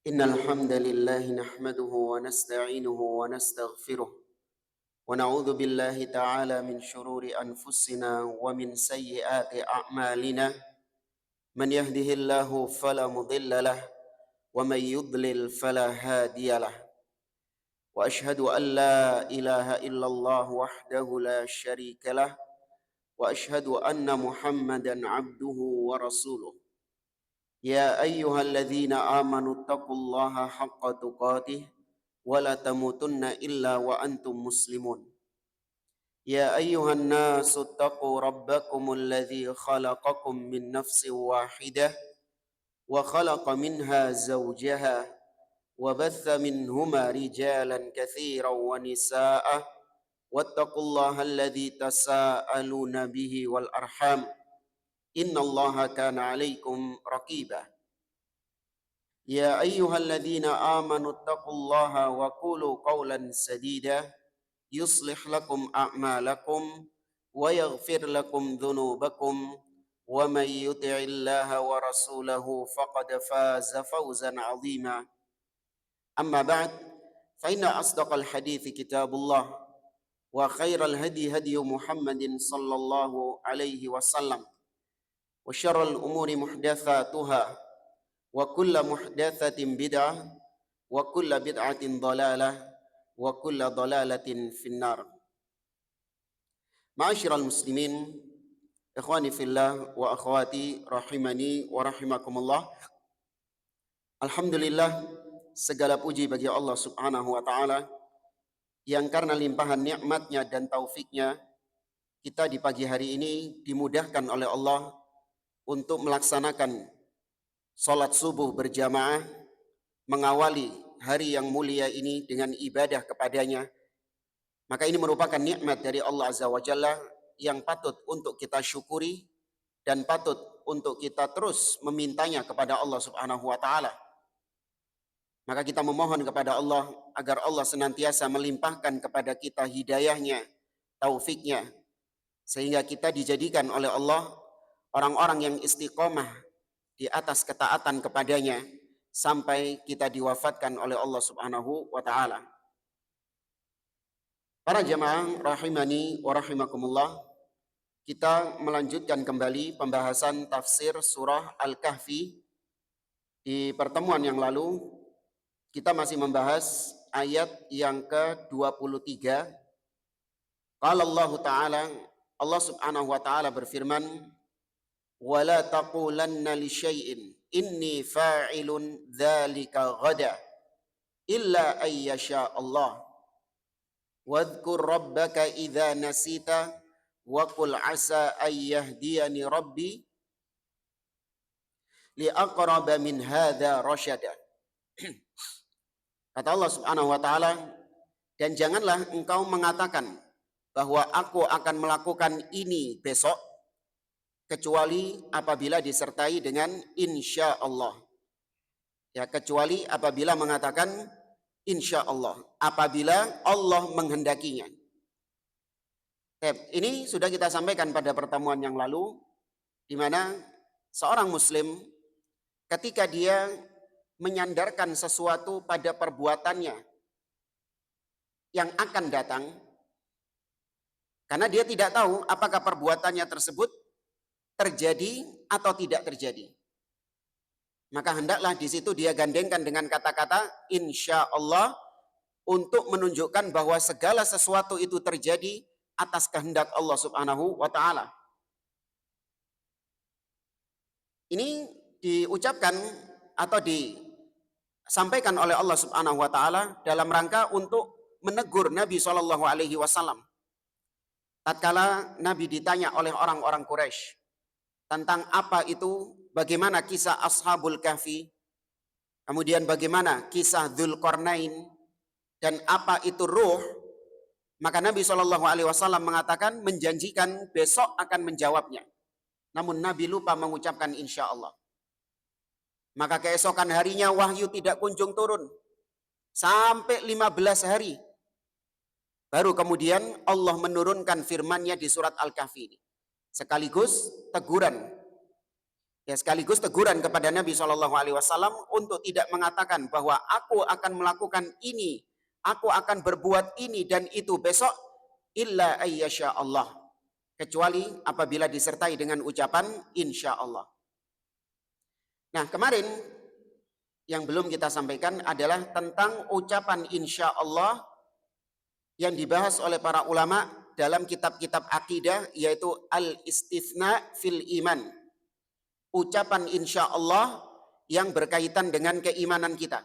إن الحمد لله نحمده ونستعينه ونستغفره ونعوذ بالله تعالى من شرور أنفسنا ومن سيئات أعمالنا. من يهده الله فلا مضل له ومن يضلل فلا هادي له، وأشهد أن لا إله إلا الله وحده لا شريك له، وأشهد أن محمدا عبده ورسوله. يا أيها الذين آمنوا اتقوا الله حق تقاته ولا تموتن إلا وأنتم مسلمون. يا أيها الناس اتقوا ربكم الذي خلقكم من نفس واحدة وخلق منها زوجها وبث منهما رجالا كثيرا ونساء واتقوا الله الذي تساءلون به والأرحام إن الله كان عليكم رقيبا. يا أيها الذين آمنوا اتقوا الله وقولوا قولا سديدا يصلح لكم أعمالكم ويغفر لكم ذنوبكم، ومن يطع الله ورسوله فقد فاز فوزا عظيما. أما بعد، فإن أصدق الحديث كتاب الله، وخير الهدي هدي محمد صلى الله عليه وسلم، وشر الأمور محدثاتها، وكل محدثة بدعة، وكل بدعة ضلالة، وكل ضلالة في النار. Ma'asyiral muslimin, ikhwani fillah wa akhwati rahimani wa rahimakumullah. Alhamdulillah, segala puji bagi Allah Subhanahu wa taala yang karena limpahan nikmatnya dan taufiknya kita di pagi hari ini dimudahkan oleh Allah untuk melaksanakan salat subuh berjamaah, mengawali hari yang mulia ini dengan ibadah kepadanya. Maka ini merupakan nikmat dari Allah Azza wa Jalla yang patut untuk kita syukuri dan patut untuk kita terus memintanya kepada Allah Subhanahu wa taala. Maka kita memohon kepada Allah agar Allah senantiasa melimpahkan kepada kita hidayahnya, taufiknya, sehingga kita dijadikan oleh Allah orang-orang yang istiqomah di atas ketaatan kepadanya sampai kita diwafatkan oleh Allah Subhanahu wa taala. Para jamaah rahimani wa rahimakumullah, kita melanjutkan kembali pembahasan tafsir surah Al-Kahfi. Di pertemuan yang lalu kita masih membahas ayat yang ke-23. Qala Allah Ta'ala, Allah Subhanahu wa taala berfirman, "Wala taqulanna li syai'in inni fa'ilun dzalika ghada illa ayyasha Allah. Wadhkur rabbaka idza nasita wa qul asa ayyahdiyani rabbi li aqraba min hadza rasyada." Kata Allah Subhanahu wa taala, dan janganlah engkau mengatakan bahwa aku akan melakukan ini besok kecuali apabila disertai dengan insya Allah. Ya, kecuali apabila mengatakan insya Allah, apabila Allah menghendakinya. Ini sudah kita sampaikan pada pertemuan yang lalu, di mana seorang muslim ketika dia menyandarkan sesuatu pada perbuatannya yang akan datang, karena dia tidak tahu apakah perbuatannya tersebut terjadi atau tidak terjadi, maka hendaklah di situ dia gandengkan dengan kata-kata insya Allah untuk menunjukkan bahwa segala sesuatu itu terjadi atas kehendak Allah Subhanahu wa taala. Ini diucapkan atau disampaikan oleh Allah Subhanahu wa taala dalam rangka untuk menegur Nabi Shallallahu alaihi wasallam. Tatkala Nabi ditanya oleh orang-orang Quraisy tentang apa itu, bagaimana kisah Ashabul Kahfi, kemudian bagaimana kisah Dzulqarnain, dan apa itu ruh, maka Nabi Shallallahu alaihi wasallam mengatakan menjanjikan besok akan menjawabnya. Namun Nabi lupa mengucapkan insya Allah. Maka keesokan harinya wahyu tidak kunjung turun sampai 15 hari. Baru kemudian Allah menurunkan firman-Nya di surat Al-Kahfi ini. Sekaligus teguran Ya, sekaligus teguran kepada Nabi SAW untuk tidak mengatakan bahwa aku akan melakukan ini, aku akan berbuat ini dan itu besok, illa ayyasha Allah, kecuali apabila disertai dengan ucapan insya Allah. Nah, kemarin yang belum kita sampaikan adalah tentang ucapan insya Allah yang dibahas oleh para ulama dalam kitab-kitab akidah, yaitu al-istithna fil iman. Ucapan insya Allah yang berkaitan dengan keimanan kita.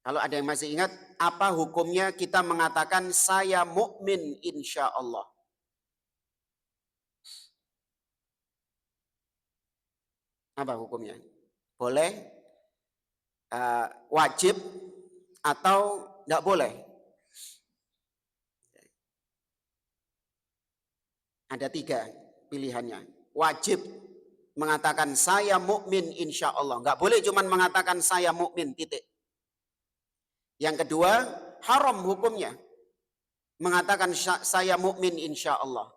Kalau ada yang masih ingat, apa hukumnya kita mengatakan saya mukmin insya Allah? Apa hukumnya? Boleh, wajib, atau tidak boleh? Ada 3 pilihannya. Wajib mengatakan saya mukmin insya Allah. Nggak boleh cuma mengatakan saya mukmin, titik. Yang kedua, haram hukumnya mengatakan saya mukmin insya Allah.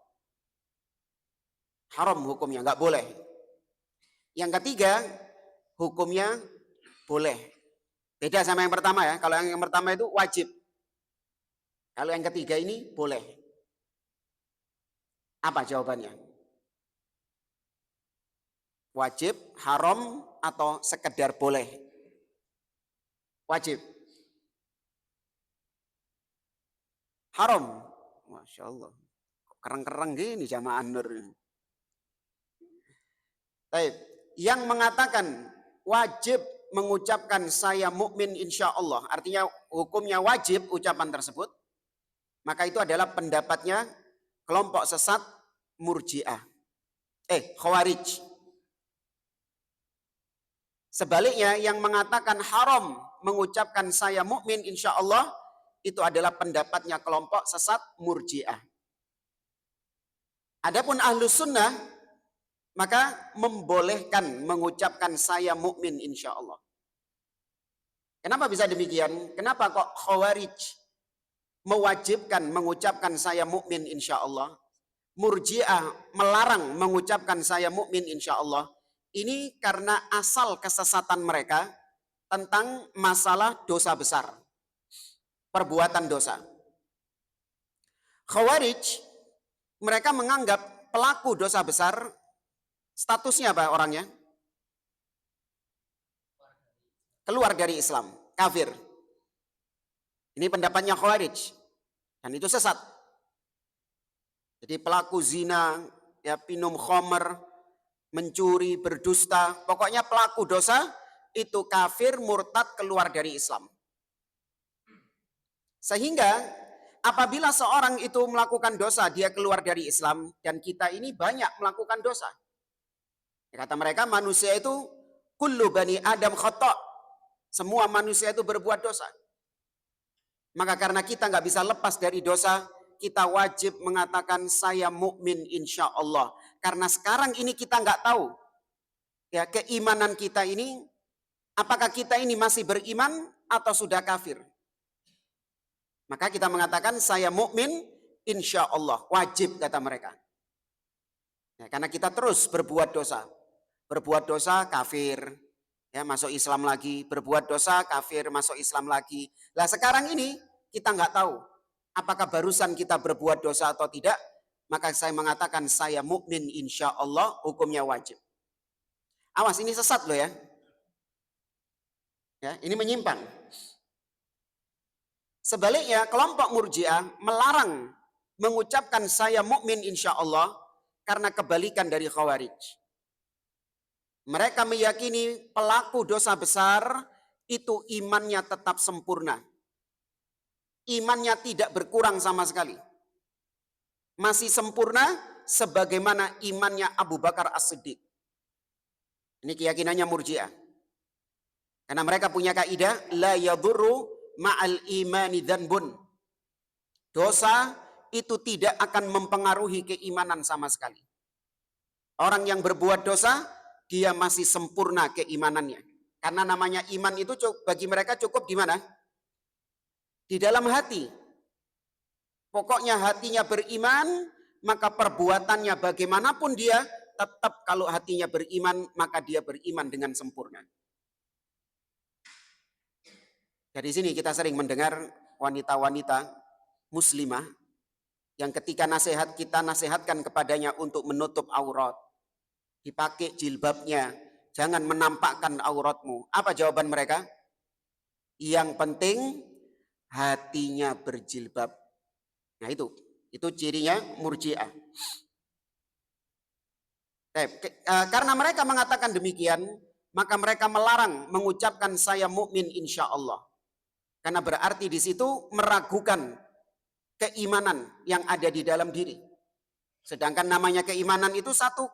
Haram hukumnya, nggak boleh. Yang ketiga, hukumnya boleh. Beda sama yang pertama ya. Kalau yang pertama itu wajib. Kalau yang ketiga ini boleh. Apa jawabannya? Wajib, haram, atau sekedar boleh? Wajib. Haram. Masya Allah. Kereng-kereng gini jamaah Nur. Baik. Yang mengatakan wajib mengucapkan saya mukmin insya Allah, artinya hukumnya wajib ucapan tersebut, maka itu adalah pendapatnya kelompok sesat Murji'ah. Khawarij. Sebaliknya yang mengatakan haram mengucapkan saya mukmin insya Allah, itu adalah pendapatnya kelompok sesat Murji'ah. Adapun Ahlus Sunnah, maka membolehkan mengucapkan saya mukmin insya Allah. Kenapa bisa demikian? Kenapa kok Khawarij mewajibkan mengucapkan saya mukmin insya Allah? Murji'ah melarang mengucapkan saya mukmin insya Allah. Ini karena asal kesesatan mereka tentang masalah dosa besar, perbuatan dosa. Khawarij, mereka menganggap pelaku dosa besar statusnya apa orangnya? Keluar dari Islam, kafir. Ini pendapatnya Khawarij, dan itu sesat. Jadi pelaku zina, ya minum khamr, mencuri, berdusta, pokoknya pelaku dosa itu kafir, murtad, keluar dari Islam. Sehingga apabila seorang itu melakukan dosa, dia keluar dari Islam, dan kita ini banyak melakukan dosa. Kata mereka, manusia itu kullu bani Adam khata'. Semua manusia itu berbuat dosa. Maka karena kita nggak bisa lepas dari dosa, kita wajib mengatakan saya mukmin insya Allah. Karena sekarang ini kita nggak tahu ya keimanan kita ini, apakah kita ini masih beriman atau sudah kafir. Maka kita mengatakan saya mukmin insya Allah, wajib kata mereka. Ya, karena kita terus berbuat dosa. Berbuat dosa kafir, ya masuk Islam lagi. Berbuat dosa kafir, masuk Islam lagi. Lah sekarang ini kita nggak tahu apakah barusan kita berbuat dosa atau tidak. Maka saya mengatakan saya mukmin insya Allah, hukumnya wajib. Awas, ini sesat loh ya. Ya, ini menyimpang. Sebaliknya kelompok Murji'ah melarang mengucapkan saya mukmin insya Allah karena kebalikan dari Khawarij. Mereka meyakini pelaku dosa besar itu imannya tetap sempurna. Imannya tidak berkurang sama sekali. Masih sempurna sebagaimana imannya Abu Bakar As-Siddiq. Ini keyakinannya Murji'ah. Karena mereka punya kaidah la yadurru ma'al imani dzanbun. Dosa itu tidak akan mempengaruhi keimanan sama sekali. Orang yang berbuat dosa, dia masih sempurna keimanannya. Karena namanya iman itu bagi mereka cukup di mana? Di dalam hati. Pokoknya hatinya beriman, maka perbuatannya bagaimanapun dia tetap kalau hatinya beriman, maka dia beriman dengan sempurna. Dari sini kita sering mendengar wanita-wanita muslimah yang ketika kita nasihatkan kepadanya untuk menutup aurat, dipakai jilbabnya, jangan menampakkan auratmu. Apa jawaban mereka? Yang penting hatinya berjilbab. Nah itu cirinya Murji'ah. Karena mereka mengatakan demikian, maka mereka melarang mengucapkan saya mukmin insya Allah. Karena berarti di situ meragukan keimanan yang ada di dalam diri. Sedangkan namanya keimanan itu satu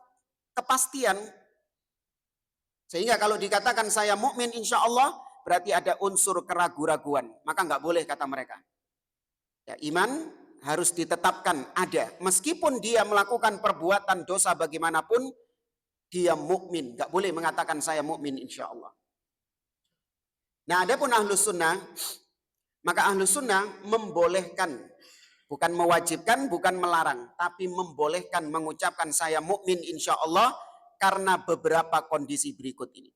kepastian. Sehingga kalau dikatakan saya mukmin insya Allah, berarti ada unsur keraguan-raguan. Maka nggak boleh kata mereka. Ya, iman harus ditetapkan ada. Meskipun dia melakukan perbuatan dosa bagaimanapun, dia mukmin. Nggak boleh mengatakan saya mukmin insya Allah. Nah, adapun ahlus sunnah, maka ahlus sunnah membolehkan, bukan mewajibkan, bukan melarang, tapi membolehkan mengucapkan saya mukmin insya Allah karena beberapa kondisi berikut ini.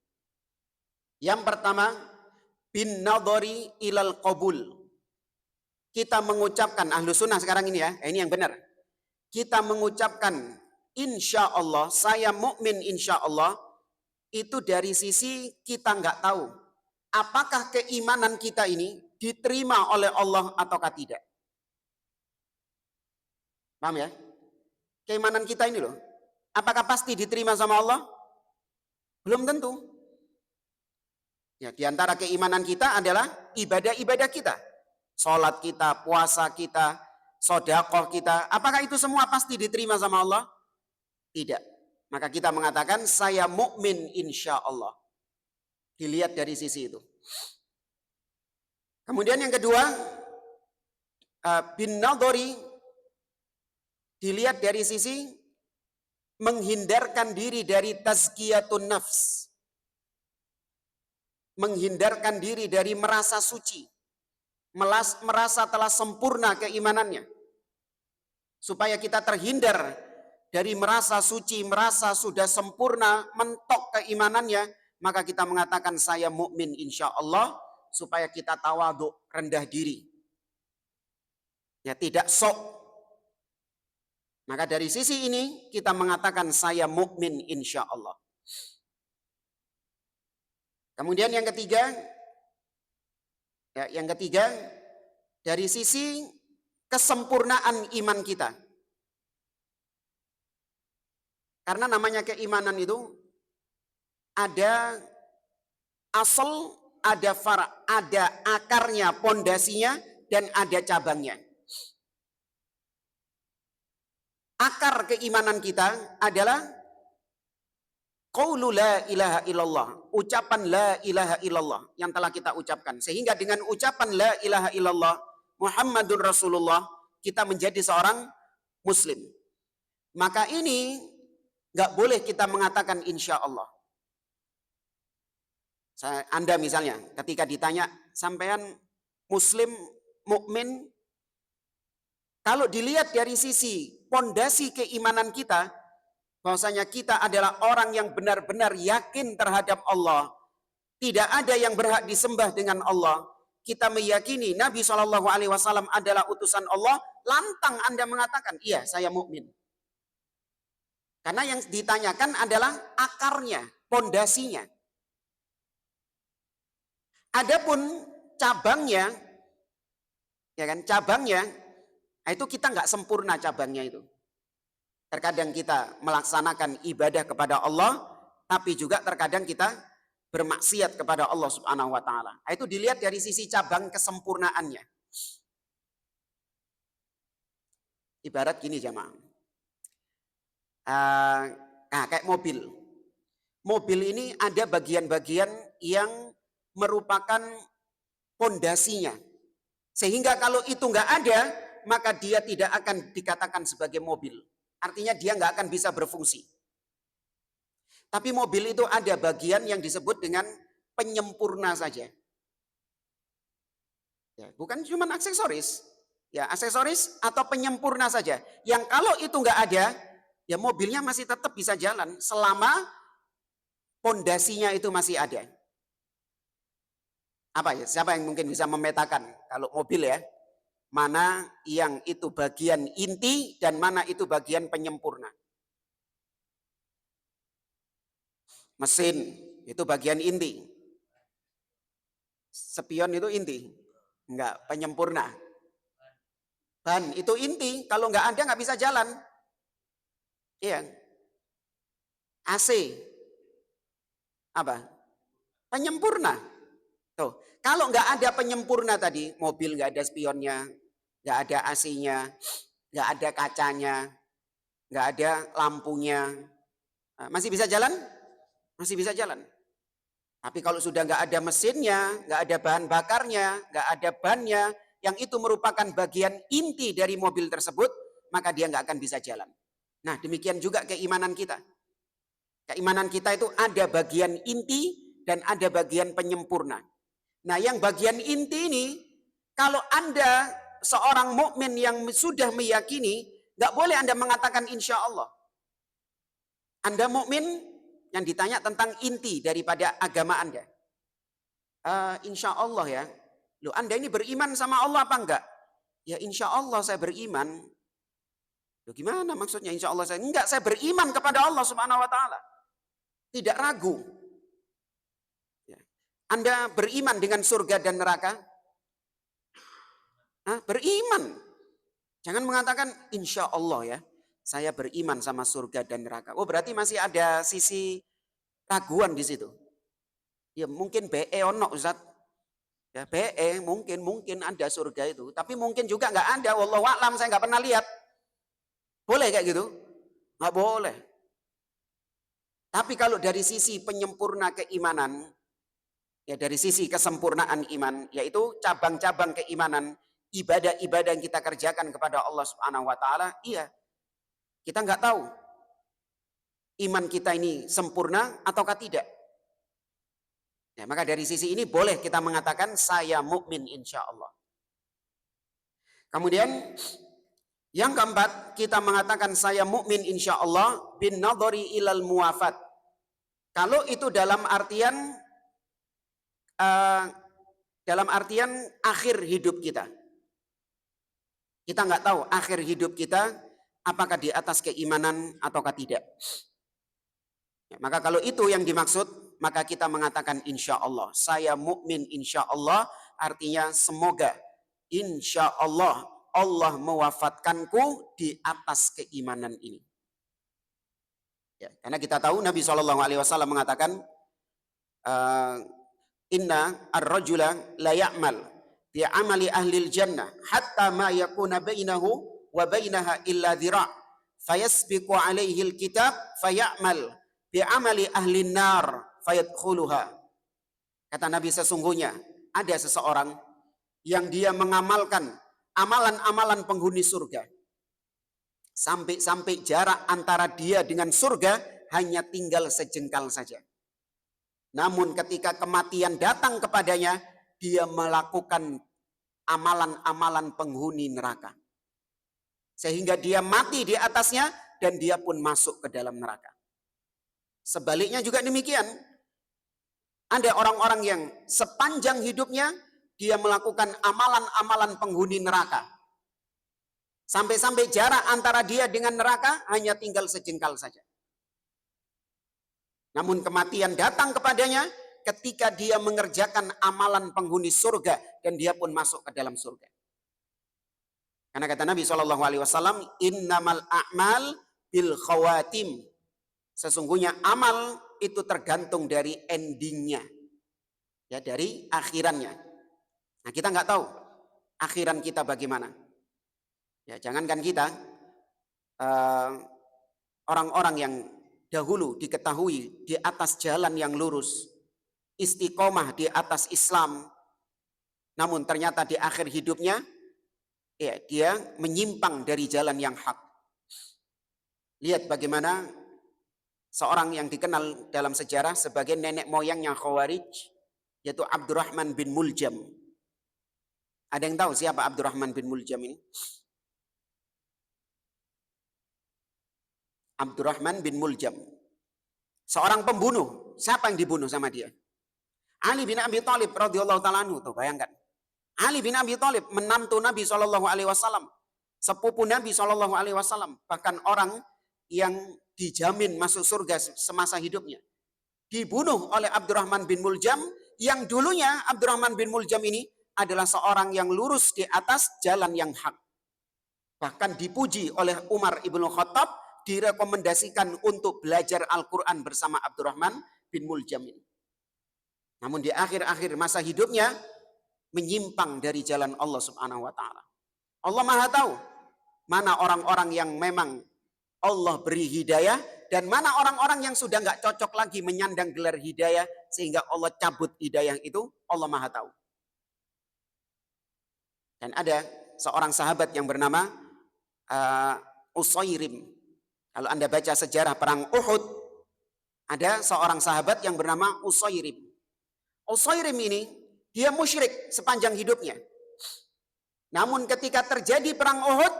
Yang pertama, bin nadhari ilal qabul. Kita mengucapkan ahlus sunnah sekarang ini ya, ini yang benar. Kita mengucapkan insya Allah, saya mukmin insya Allah, itu dari sisi kita nggak tahu apakah keimanan kita ini diterima oleh Allah ataukah tidak. Paham ya? Keimanan kita ini loh, apakah pasti diterima sama Allah? Belum tentu. Ya, di antara keimanan kita adalah ibadah-ibadah kita. Sholat kita, puasa kita, sedekah kita. Apakah itu semua pasti diterima sama Allah? Tidak. Maka kita mengatakan saya mukmin insya Allah. Dilihat dari sisi itu. Kemudian yang kedua, bin nadhari, dilihat dari sisi menghindarkan diri dari tazkiyatun nafs. Menghindarkan diri dari merasa suci. Merasa telah sempurna keimanannya. Supaya kita terhindar dari merasa suci, merasa sudah sempurna, mentok keimanannya, maka kita mengatakan saya mukmin insya Allah, supaya kita tawadhu, rendah diri. Ya, tidak sok. Maka dari sisi ini kita mengatakan saya mukmin insya Allah. Kemudian yang ketiga, dari sisi kesempurnaan iman kita. Karena namanya keimanan itu ada asal, ada fara, ada akarnya, pondasinya, dan ada cabangnya. Akar keimanan kita adalah qaulu la ilaha illallah, ucapan la ilaha illallah yang telah kita ucapkan. Sehingga dengan ucapan la ilaha illallah Muhammadur Rasulullah, kita menjadi seorang muslim. Maka ini nggak boleh kita mengatakan insya Allah. Anda misalnya ketika ditanya, sampean muslim, mukmin, kalau dilihat dari sisi pondasi keimanan kita, bahwasanya kita adalah orang yang benar-benar yakin terhadap Allah. Tidak ada yang berhak disembah dengan Allah. Kita meyakini Nabi SAW adalah utusan Allah. Lantang Anda mengatakan, iya saya mukmin. Karena yang ditanyakan adalah akarnya, pondasinya. Adapun cabangnya, ya kan, cabangnya, itu kita nggak sempurna cabangnya itu. Terkadang kita melaksanakan ibadah kepada Allah, tapi juga terkadang kita bermaksiat kepada Allah Subhanahu wa taala. Itu dilihat dari sisi cabang kesempurnaannya. Ibarat gini jamaah. Kayak mobil. Mobil ini ada bagian-bagian yang merupakan pondasinya. Sehingga kalau itu nggak ada, maka dia tidak akan dikatakan sebagai mobil. Artinya dia nggak akan bisa berfungsi. Tapi mobil itu ada bagian yang disebut dengan penyempurna saja. Ya, bukan cuma aksesoris. Ya, aksesoris atau penyempurna saja. Yang kalau itu nggak ada, ya mobilnya masih tetap bisa jalan selama pondasinya itu masih ada. Apa ya? Siapa yang mungkin bisa memetakan kalau mobil ya? Mana yang itu bagian inti dan mana itu bagian penyempurna? Mesin itu bagian inti. Spion itu inti. Enggak, penyempurna. Ban itu inti, kalau nggak ada nggak bisa jalan. Iya. AC apa? Penyempurna. Tuh, kalau nggak ada penyempurna tadi, mobil nggak ada spionnya, nggak ada AC-nya, nggak ada kacanya, nggak ada lampunya, masih bisa jalan? Masih bisa jalan. Tapi kalau sudah nggak ada mesinnya, nggak ada bahan bakarnya, nggak ada bannya, yang itu merupakan bagian inti dari mobil tersebut, maka dia nggak akan bisa jalan. Nah, demikian juga keimanan kita. Keimanan kita itu ada bagian inti dan ada bagian penyempurna. Nah, yang bagian inti ini, kalau Anda seorang mukmin yang sudah meyakini, nggak boleh Anda mengatakan insya Allah. Anda mukmin, yang ditanya tentang inti daripada agama Anda. Insya Allah ya. Loh, Anda ini beriman sama Allah apa enggak? Ya insya Allah saya beriman. Loh, gimana maksudnya insya Allah saya? Enggak, saya beriman kepada Allah Subhanahu wa Ta'ala. Tidak ragu. Anda beriman dengan surga dan neraka? Beriman. Jangan mengatakan insya Allah ya. Saya beriman sama surga dan neraka. Oh, berarti masih ada sisi raguan di situ. Ya mungkin BE ono Ustaz. Ya BE mungkin ada surga itu. Tapi mungkin juga nggak ada. Wallahu a'lam, saya nggak pernah lihat. Boleh kayak gitu? Nggak boleh. Tapi kalau dari sisi penyempurna keimanan, ya dari sisi kesempurnaan iman, yaitu cabang-cabang keimanan, ibadah-ibadah yang kita kerjakan kepada Allah Subhanahu wa Ta'ala, iya. Kita nggak tahu iman kita ini sempurna ataukah tidak. Ya, maka dari sisi ini boleh kita mengatakan saya mukmin insya Allah. Kemudian yang keempat, kita mengatakan saya mukmin insya Allah bin nadhari ilal muwafat. Kalau itu dalam artian akhir hidup kita. Kita nggak tahu akhir hidup kita apakah di atas keimanan ataukah tidak. Ya, maka kalau itu yang dimaksud, maka kita mengatakan insya Allah. Saya mukmin insya Allah, artinya semoga insya Allah Allah mewafatkanku di atas keimanan ini. Ya, karena kita tahu Nabi SAW mengatakan, Inna ar-rajula la ya'mal bi amali ahlil jannah hatta ma yakuna bainahu wa bainaha illa dhira' fayasbiqu alaihi al-kitab faya'mal bi amali ahlin nar fayadkhuluha. Kata Nabi, sesungguhnya ada seseorang yang dia mengamalkan amalan-amalan penghuni surga sampai jarak antara dia dengan surga hanya tinggal sejengkal saja. Namun ketika kematian datang kepadanya, dia melakukan amalan-amalan penghuni neraka. Sehingga dia mati di atasnya dan dia pun masuk ke dalam neraka. Sebaliknya juga demikian. Ada orang-orang yang sepanjang hidupnya dia melakukan amalan-amalan penghuni neraka. Sampai-sampai jarak antara dia dengan neraka hanya tinggal sejengkal saja. Namun kematian datang kepadanya ketika dia mengerjakan amalan penghuni surga dan dia pun masuk ke dalam surga. Karena kata Nabi SAW, innamal a'mal bil khawatim. Sesungguhnya amal itu tergantung dari endingnya, ya dari akhirannya. Nah kita nggak tahu akhiran kita bagaimana. Ya jangankan kita, orang-orang yang dahulu diketahui di atas jalan yang lurus, istiqomah di atas Islam, namun ternyata di akhir hidupnya ya dia menyimpang dari jalan yang hak. Lihat bagaimana seorang yang dikenal dalam sejarah sebagai nenek moyangnya Khawarij, yaitu Abdurrahman bin Muljam. Ada yang tahu siapa Abdurrahman bin Muljam ini? Abdurrahman bin Muljam. Seorang pembunuh. Siapa yang dibunuh sama dia? Ali bin Abi Thalib radhiyallahu taala anhu, tuh bayangkan. Ali bin Abi Thalib, menantu Nabi Shallallahu alaihi wasallam, sepupu Nabi Shallallahu alaihi wasallam, bahkan orang yang dijamin masuk surga semasa hidupnya, dibunuh oleh Abdurrahman bin Muljam, yang dulunya Abdurrahman bin Muljam ini adalah seorang yang lurus di atas jalan yang hak. Bahkan dipuji oleh Umar ibnu Khattab, direkomendasikan untuk belajar Al-Quran bersama Abdurrahman bin Muljam ini. Namun di akhir-akhir masa hidupnya menyimpang dari jalan Allah Subhanahu wa taala. Allah Maha tahu mana orang-orang yang memang Allah beri hidayah dan mana orang-orang yang sudah nggak cocok lagi menyandang gelar hidayah sehingga Allah cabut hidayah itu. Allah Maha tahu. Dan ada seorang sahabat yang bernama Usairim. Kalau Anda baca sejarah perang Uhud, ada seorang sahabat yang bernama Usairim. Usairim ini dia musyrik sepanjang hidupnya. Namun ketika terjadi perang Uhud,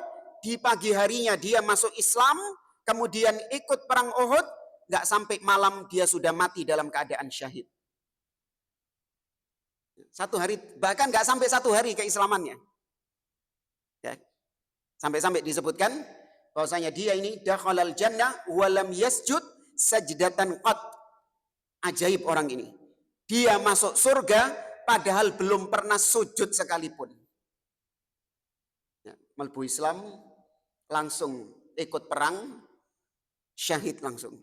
di pagi harinya dia masuk Islam, kemudian ikut perang Uhud, nggak sampai malam dia sudah mati dalam keadaan syahid. Satu hari, bahkan nggak sampai 1 hari keislamannya. Ya. Sampai-sampai disebutkan bahwasanya dia ini dakhalal jannah walam yasjud sajdatan qat. Ajaib orang ini. Dia masuk surga padahal belum pernah sujud sekalipun. Ya, melbu Islam, langsung ikut perang, syahid langsung.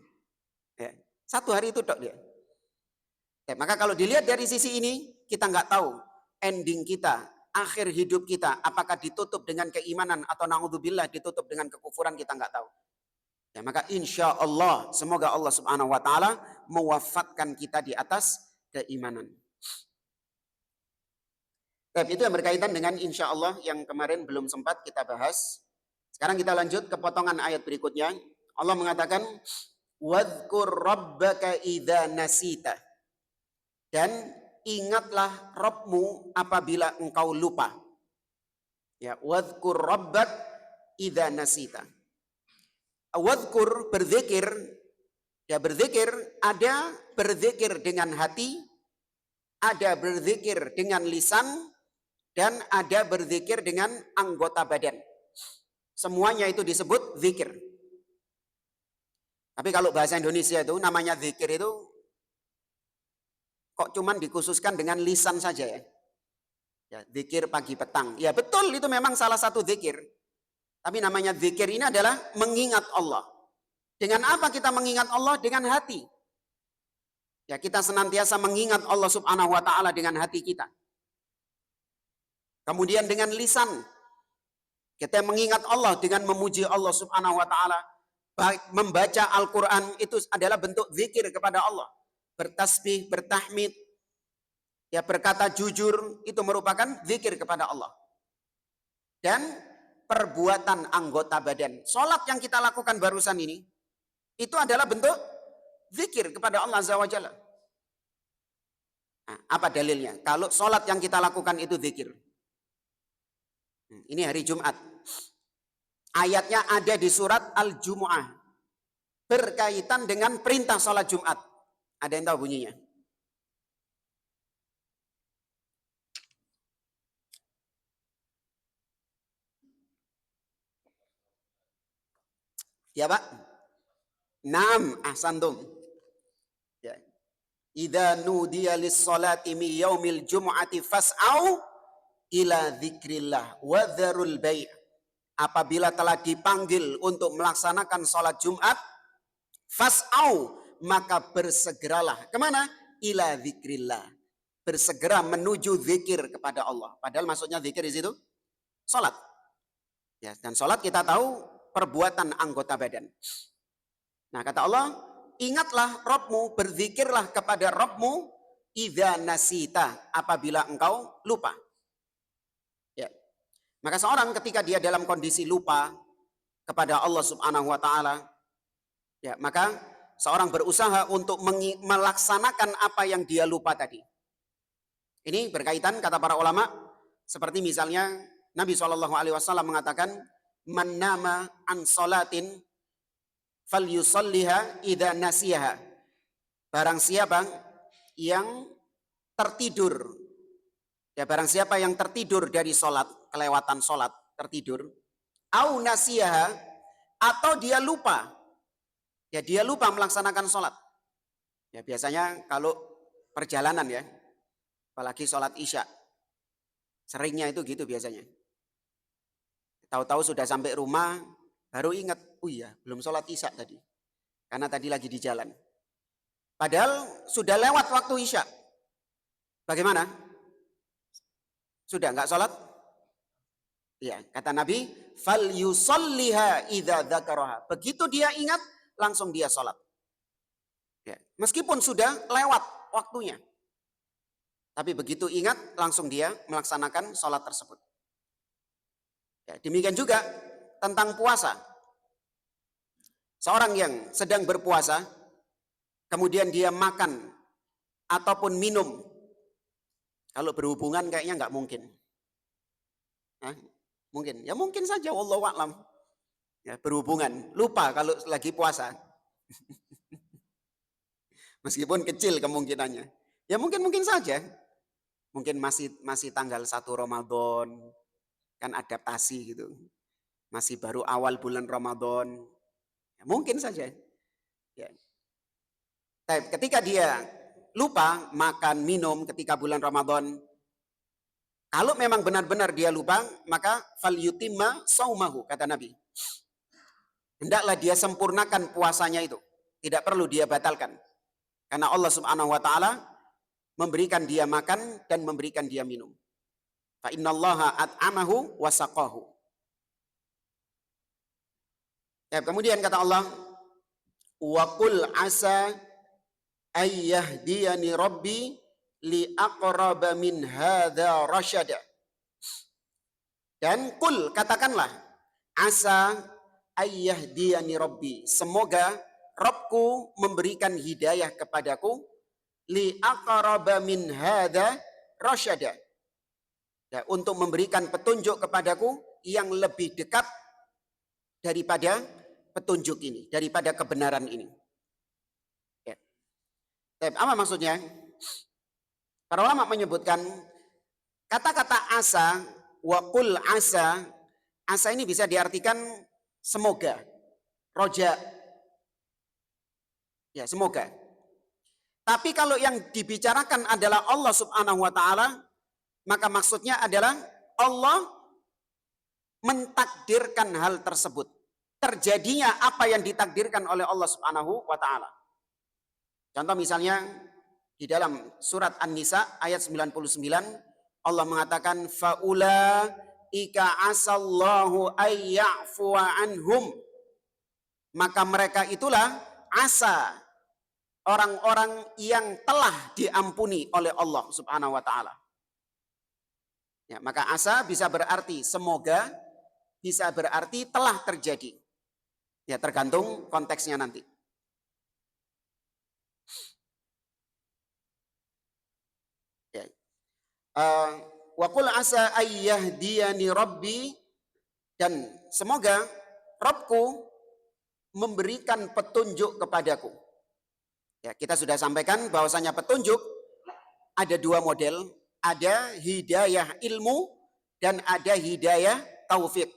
Ya, 1 hari itu dok dia. Ya, maka kalau dilihat dari sisi ini, kita nggak tahu ending kita, akhir hidup kita, apakah ditutup dengan keimanan atau naudzubillah ditutup dengan kekufuran, kita nggak tahu. Ya, maka insya Allah, semoga Allah Subhanahu Wa Taala mewafatkan kita di atas keimanan. Tapi itu yang berkaitan dengan insya Allah yang kemarin belum sempat kita bahas. Sekarang kita lanjut ke potongan ayat berikutnya. Allah mengatakan, "Wadhkur rabbaka idza nasita." Dan ingatlah Rabbmu apabila engkau lupa. Ya, wadhkur rabbak idza nasita. Wadhkur berzikir, ya berzikir, ada berzikir dengan hati, ada berzikir dengan lisan, dan ada berzikir dengan anggota badan. Semuanya itu disebut zikir. Tapi kalau bahasa Indonesia itu namanya zikir itu kok cuman dikhususkan dengan lisan saja ya. Ya, zikir pagi petang. Ya betul, itu memang salah satu zikir. Tapi namanya zikir ini adalah mengingat Allah. Dengan apa kita mengingat Allah? Dengan hati. Ya, kita senantiasa mengingat Allah Subhanahu wa taala dengan hati kita. Kemudian dengan lisan, kita mengingat Allah dengan memuji Allah Subhanahu wa taala. Membaca Al-Qur'an itu adalah bentuk zikir kepada Allah. Bertasbih, bertahmid, ya berkata jujur, itu merupakan zikir kepada Allah. Dan perbuatan anggota badan. Salat yang kita lakukan barusan ini, itu adalah bentuk zikir kepada Allah Azza wa Jalla. Nah, apa dalilnya? Kalau salat yang kita lakukan itu zikir. Ini hari Jumat. Ayatnya ada di surat Al-Jumu'ah. Berkaitan dengan perintah salat Jumat. Ada yang tahu bunyinya? Ya Pak? Naam, ahsantum. Ya. Idza nudiya lis-salati min yaumil jumu'ati fas'au ila dzikrillah wa dzarul bai'. Apabila telah dipanggil untuk melaksanakan sholat Jumat, fas'au, maka bersegeralah. Kemana? Ila dzikrillah. Bersegera menuju zikir kepada Allah. Padahal maksudnya zikir di situ sholat. Ya, dan sholat kita tahu perbuatan anggota badan. Nah kata Allah, ingatlah Rabbmu, berzikirlah kepada Rabbmu idza nasita, apabila engkau lupa. Ya. Maka seorang ketika dia dalam kondisi lupa kepada Allah Subhanahu wa taala, ya, maka seorang berusaha untuk melaksanakan apa yang dia lupa tadi. Ini berkaitan kata para ulama, seperti misalnya Nabi SAW mengatakan, man nama an salatin falyusalliha idza nasiyaha. Barang siapa yang tertidur, ya barang siapa yang tertidur dari sholat, kelewatan sholat, tertidur, au nasiyaha, atau dia lupa, ya dia lupa melaksanakan sholat. Ya biasanya kalau perjalanan ya, apalagi sholat isya, seringnya itu gitu biasanya. Tahu-tahu sudah sampai rumah, baru ingat, oh iya belum sholat isya tadi, karena tadi lagi di jalan. Padahal sudah lewat waktu isya. Bagaimana? Sudah enggak sholat? Ya, kata Nabi, fal yusalliha idza dzakaraha. Begitu dia ingat, langsung dia sholat. Ya, meskipun sudah lewat waktunya. Tapi begitu ingat, langsung dia melaksanakan sholat tersebut. Ya, demikian juga tentang puasa. Seorang yang sedang berpuasa, kemudian dia makan ataupun minum. Kalau berhubungan kayaknya nggak mungkin. Hah? Mungkin, ya mungkin saja, wallahu a'lam. Ya, berhubungan, lupa kalau lagi puasa. Meskipun kecil kemungkinannya. Ya mungkin saja. Mungkin masih tanggal 1 Ramadan, kan adaptasi gitu. Masih baru awal bulan Ramadan. Ya, mungkin saja. Ya. Tapi ketika dia lupa makan, minum ketika bulan Ramadan, kalau memang benar-benar dia lupa, maka falyutimma saumahu, kata Nabi. Hendaklah dia sempurnakan puasanya itu. Tidak perlu dia batalkan. Karena Allah Subhanahu wa taala memberikan dia makan dan memberikan dia minum. Fa innallaha at'amahu wa saqahu. Ya, kemudian kata Allah, wa qul asa ayyahdiyani rabbi li aqraba min hadza rasyada. Dan qul, katakanlah, asa ayyahdiyani rabbi, semoga Rabbku memberikan hidayah kepadaku li aqraba min hadza rasyada. Ya, untuk memberikan petunjuk kepadaku yang lebih dekat daripada petunjuk ini, daripada kebenaran ini. Ya. Apa maksudnya? Para ulama menyebutkan kata-kata asa, wa qul asa ini bisa diartikan semoga, roja. Ya, semoga. Tapi kalau yang dibicarakan adalah Allah Subhanahu wa taala, maka maksudnya adalah Allah mentakdirkan hal tersebut. Terjadinya apa yang ditakdirkan oleh Allah Subhanahu wa taala. Contoh misalnya di dalam surat An-Nisa ayat 99, Allah mengatakan faulaika asallahu ayya'fuwa anhum. Maka mereka itulah asa, orang-orang yang telah diampuni oleh Allah Subhanahu wa taala. Ya, maka asa bisa berarti semoga, bisa berarti telah terjadi. Ya, tergantung konteksnya nanti. Ya. Wa qul asa ayyahdiyani rabbi, dan semoga Rabbku memberikan petunjuk kepadaku. Ya, kita sudah sampaikan bahwasanya petunjuk ada dua model, ada hidayah ilmu dan ada hidayah taufik.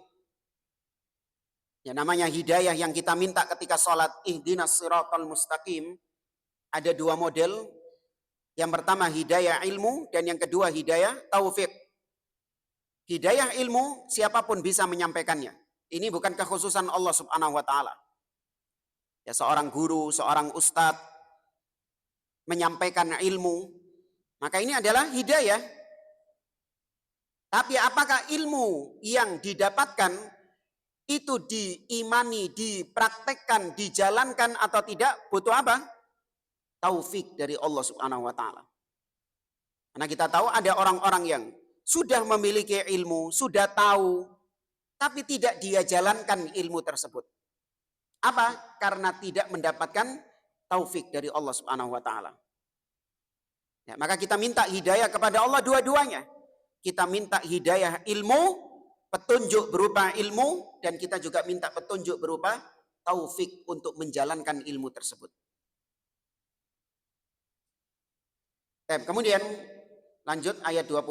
Ya, namanya hidayah yang kita minta ketika sholat ihdinas siratal mustaqim, ada dua model. Yang pertama hidayah ilmu dan yang kedua hidayah taufik. Hidayah ilmu siapapun bisa menyampaikannya. Ini bukan kekhususan Allah Subhanahu wa taala. Ya, seorang guru, seorang ustadz menyampaikan ilmu, maka ini adalah hidayah. Tapi apakah ilmu yang didapatkan itu diimani, dipraktekkan, dijalankan atau tidak? Butuh apa? Taufik dari Allah Subhanahu wa taala. Karena kita tahu ada orang-orang yang sudah memiliki ilmu, sudah tahu, tapi tidak dia jalankan ilmu tersebut. Apa? Karena tidak mendapatkan taufik dari Allah Subhanahu wa taala. Ya, maka kita minta hidayah kepada Allah dua-duanya. Kita minta hidayah ilmu, petunjuk berupa ilmu, dan kita juga minta petunjuk berupa taufik untuk menjalankan ilmu tersebut. Kemudian lanjut ayat 25.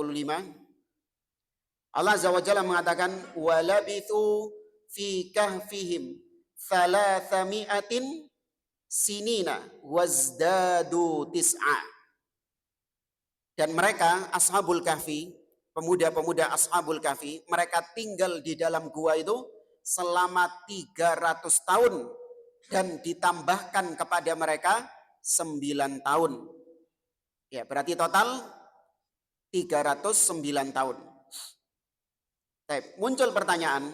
Allah Azza wa Jalla mengatakan walabithu fi kahfihim thalathami'atin sinina wazdadu tis'a. Dan mereka ashabul kahfi, pemuda-pemuda ashabul kahfi, mereka tinggal di dalam gua itu selama 300 tahun dan ditambahkan kepada mereka 9 tahun. Ya, berarti total 309 tahun. Muncul pertanyaan,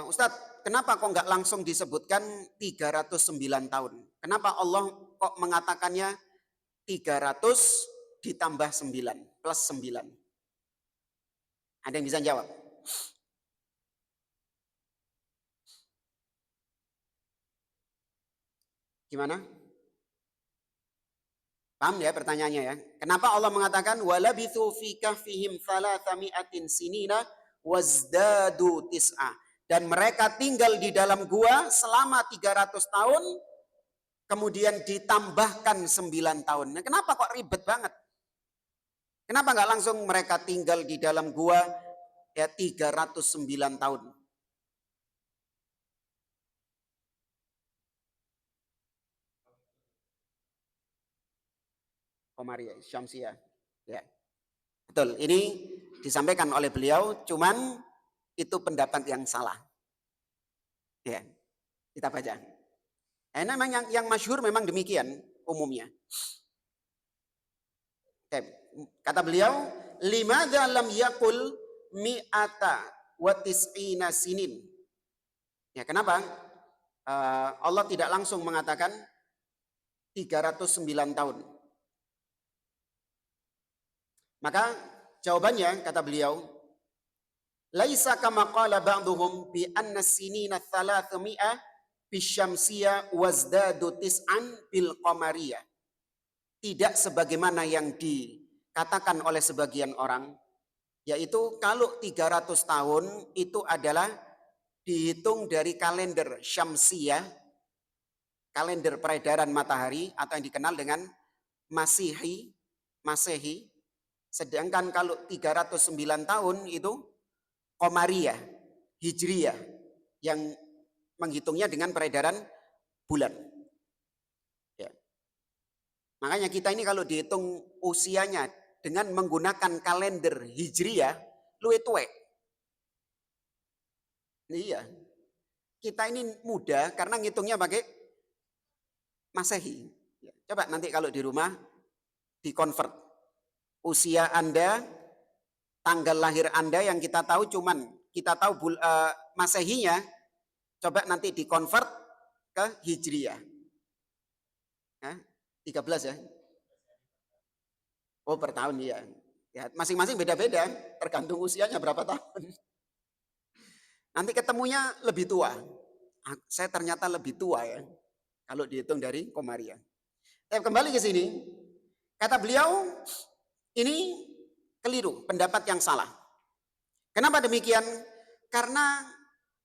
Ustadz, kenapa kok nggak langsung disebutkan 309 tahun? Kenapa Allah kok mengatakannya 300 ditambah 9 plus 9? Ada yang bisa jawab? Gimana? Paham ya pertanyaannya ya? Kenapa Allah mengatakan walabithu fi kahfihim thalathami'atin sinina wazdadu tis'a? Dan mereka tinggal di dalam gua selama 300 tahun kemudian ditambahkan 9 tahun. Nah, kenapa kok ribet banget? Kenapa nggak langsung mereka tinggal di dalam gua ya 309 tahun? Komariah, Syamsiah. Ya. Betul, ini disampaikan oleh beliau, cuman itu pendapat yang salah. Ya, kita baca. Memang yang masyhur memang demikian umumnya. Kata beliau, limadza lam yaqul mi'ata wa tis'ina sinin. Ya, kenapa? Allah tidak langsung mengatakan 309 tahun. Maka jawabannya kata beliau, laisa kama qala ba'dhum bi anna sinina 300 bisyamsiyah wazdadu tis'an bil qamariyah. Tidak sebagaimana yang dikatakan oleh sebagian orang, yaitu kalau 300 tahun itu adalah dihitung dari kalender syamsiyah, kalender peredaran matahari atau yang dikenal dengan Masehi. Sedangkan kalau 309 tahun itu Qamariyah, Hijriyah, yang menghitungnya dengan peredaran bulan. Ya. Makanya kita ini kalau dihitung usianya dengan menggunakan kalender Hijriyah, luwih tuwek. Iya. Kita ini muda karena ngitungnya pakai Masehi. Ya. Coba nanti kalau di rumah di-convert. Usia Anda, tanggal lahir Anda yang kita tahu cuman kita tahu Masehinya, coba nanti dikonvert ke Hijriyah. 13 ya. Oh, per tahun ya. Ya, masing-masing beda-beda, tergantung usianya berapa tahun. Nanti ketemunya lebih tua. Saya ternyata lebih tua ya, kalau dihitung dari Qamariyah. Kembali ke sini, kata beliau, ini keliru, pendapat yang salah. Kenapa demikian? Karena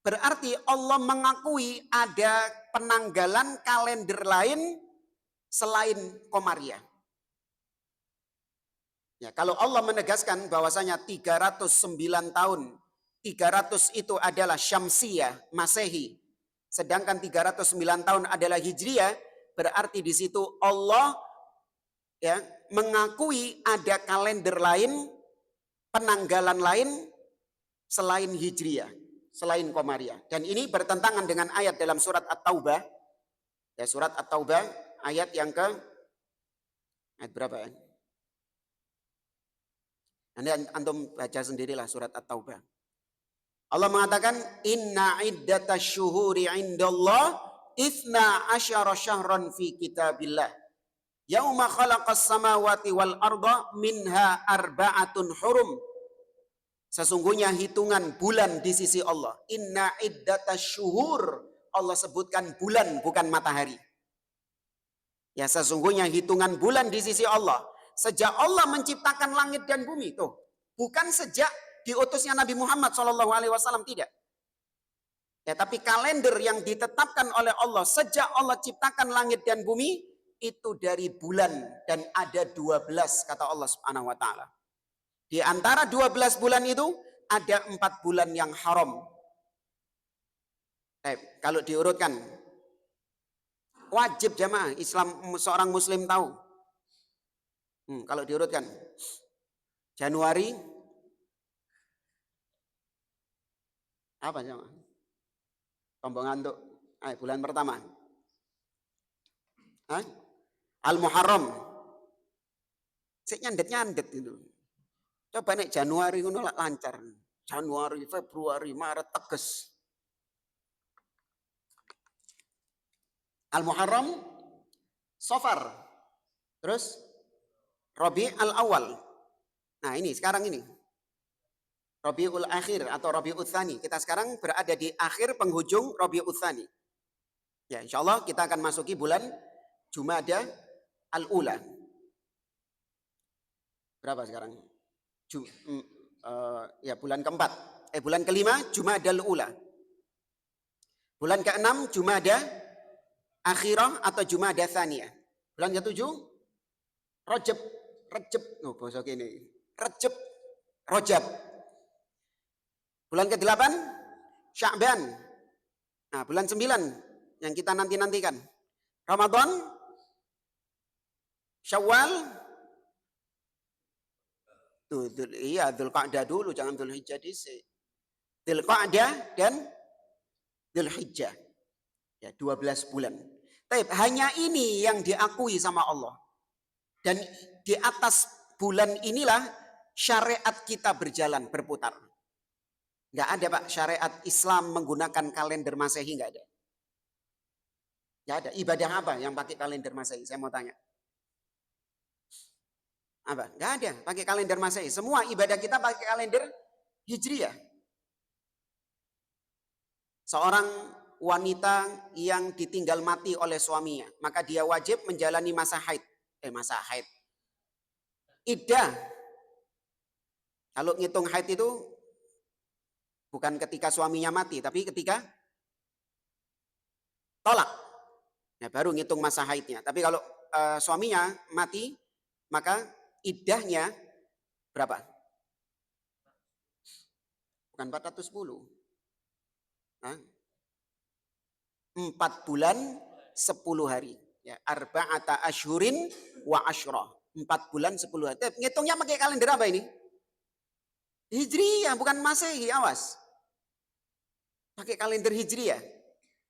berarti Allah mengakui ada penanggalan kalender lain selain Qamariyah. Ya, kalau Allah menegaskan bahwasanya 309 tahun, 300 itu adalah Syamsiyah, Masehi, sedangkan 309 tahun adalah Hijriyah, berarti di situ Allah ya mengakui ada kalender lain, penanggalan lain selain Hijriyah, selain Qamariyah. Dan ini bertentangan dengan ayat dalam surat At-Taubah. Ya, surat At-Taubah ayat yang ayat berapa ya? Nanti antum baca sendirilah surat At-Taubah. Allah mengatakan inna iddatash syuhuri indallah 12 syahran fi kitabillah. Yauma khalaqas samawati wal arda minha arba'atun hurum. Sesungguhnya hitungan bulan di sisi Allah. Inna iddatash syuhur. Allah sebutkan bulan bukan matahari. Ya, sesungguhnya hitungan bulan di sisi Allah. Sejak Allah menciptakan langit dan bumi tuh. Bukan sejak diutusnya Nabi Muhammad SAW, tidak. Ya, tapi kalender yang ditetapkan oleh Allah sejak Allah ciptakan langit dan bumi itu dari bulan, dan ada 12 kata Allah Subhanahu wa taala. Di antara 12 bulan itu ada 4 bulan yang haram. Kalau diurutkan, wajib jamaah Islam seorang muslim tahu. Kalau diurutkan, Januari apa jamaah? Tombol ngantuk. Bulan pertama. Al-Muharram. Sik nyandet-nyandet itu. Coba nek Januari ngono lancar. Januari, Februari, Maret teges. Al-Muharram, Safar. Terus Rabiul Awal. Nah, ini sekarang ini. Rabiul Akhir atau Rabiul Tsani. Kita sekarang berada di akhir penghujung Rabiul Tsani. Ya, insyaallah kita akan masuki bulan Jumada Al-Ula. Berapa sekarang? Bulan keempat. Bulan kelima Jumada Al-Ula. Bulan keenam Jumada Akhirah atau Jumada Tsaniyah. Bulan ketujuh Rajab. Bahasa gini. Rajab. Bulan ke-8 Sya'ban. Nah, bulan 9 yang kita nanti-nantikan. Ramadan, Syawal. Dzulqa'dah dulu, jangan Dzulhijjah dhisik. Dzulqa'dah dan Dzulhijjah. Ya, 12 bulan. Tapi hanya ini yang diakui sama Allah. Dan di atas bulan inilah syariat kita berjalan, berputar. Nggak ada Pak syariat Islam menggunakan kalender Masehi, nggak ada. Nggak ada. Ibadah apa yang pakai kalender Masehi? Saya mau tanya. Apa? Nggak ada pakai kalender Masehi. Semua ibadah kita pakai kalender Hijriah. Seorang wanita yang ditinggal mati oleh suaminya, maka dia wajib menjalani masa haid. Iddah. Kalau ngitung haid itu bukan ketika suaminya mati, tapi ketika tolak. Ya, baru ngitung masa haidnya. Tapi kalau suaminya mati, maka iddahnya berapa? Bukan 410. 4 bulan 10 hari. Ya, arba'ata asyhurin wa asyrah. 4 bulan 10 hari. Ngitungnya pakai kalender apa ini? Hijriyah, bukan Masehi, awas. Pakai kalender Hijriyah,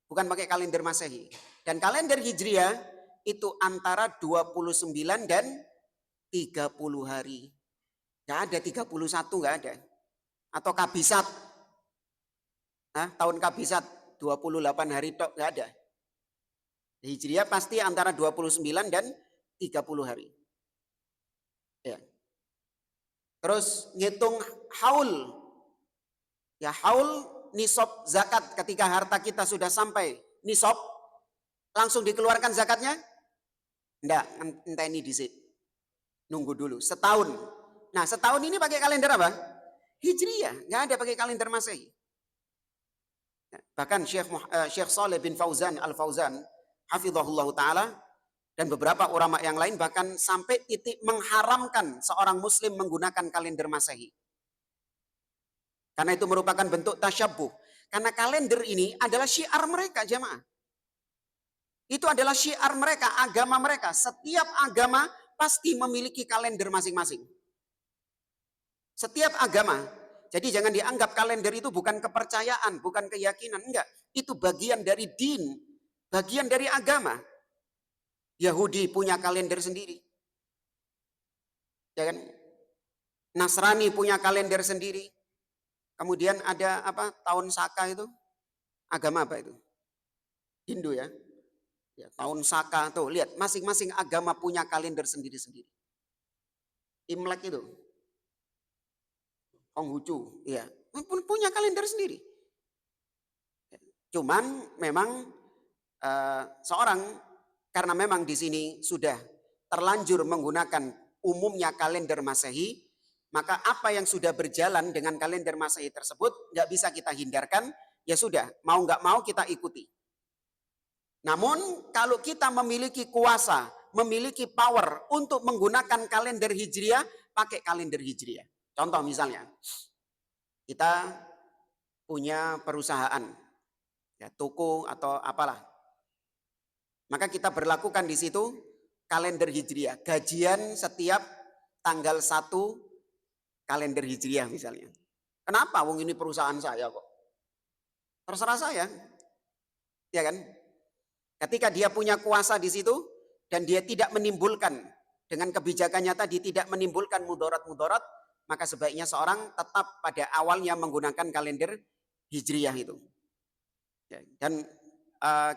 bukan pakai kalender Masehi. Dan kalender Hijriyah itu antara 29 dan 30 hari. Enggak ada 31, enggak ada. Atau kabisat. Tahun kabisat 28 hari tok, enggak ada. Hijriyah pasti antara 29 dan 30 hari. Ya. Terus ngitung haul. Ya, haul nisab zakat, ketika harta kita sudah sampai nisab langsung dikeluarkan zakatnya? Enggak, entah ini dhisik. Nunggu dulu setahun. Nah, setahun ini pakai kalender apa? Hijriyah, enggak ada pakai kalender Masehi. Bahkan Syekh Shalih bin Fauzan Al-Fauzan hafizahullah taala dan beberapa ulama yang lain bahkan sampai titik mengharamkan seorang muslim menggunakan kalender Masehi. Karena itu merupakan bentuk tasyabbuh. Karena kalender ini adalah syiar mereka, jemaah. Itu adalah syiar mereka, agama mereka. Setiap agama pasti memiliki kalender masing-masing. Setiap agama. Jadi jangan dianggap kalender itu bukan kepercayaan, bukan keyakinan. Enggak, itu bagian dari din, bagian dari agama. Yahudi punya kalender sendiri. Ya kan? Nasrani punya kalender sendiri. Kemudian ada apa? Tahun Saka itu. Agama apa itu? Hindu ya. Ya, tahun Saka tuh, lihat masing-masing agama punya kalender sendiri-sendiri. Imlek itu. Konghucu, ya, punya kalender sendiri. Cuman memang seorang karena memang di sini sudah terlanjur menggunakan umumnya kalender Masehi, maka apa yang sudah berjalan dengan kalender Masehi tersebut nggak bisa kita hindarkan. ya sudah, mau nggak mau kita ikuti. Namun kalau kita memiliki kuasa, memiliki power untuk menggunakan kalender Hijriah, pakai kalender Hijriah. Contoh misalnya, kita punya perusahaan, ya, toko atau apalah. Maka kita berlakukan di situ kalender Hijriah. Gajian setiap tanggal 1 kalender Hijriah misalnya. Kenapa? Wong ini perusahaan saya kok. Terserah saya. Ya kan? Ketika dia punya kuasa di situ dan dia tidak menimbulkan dengan kebijakannya tadi tidak menimbulkan mudarat-mudarat, maka sebaiknya seorang tetap pada awalnya menggunakan kalender Hijriah itu. Ya, dan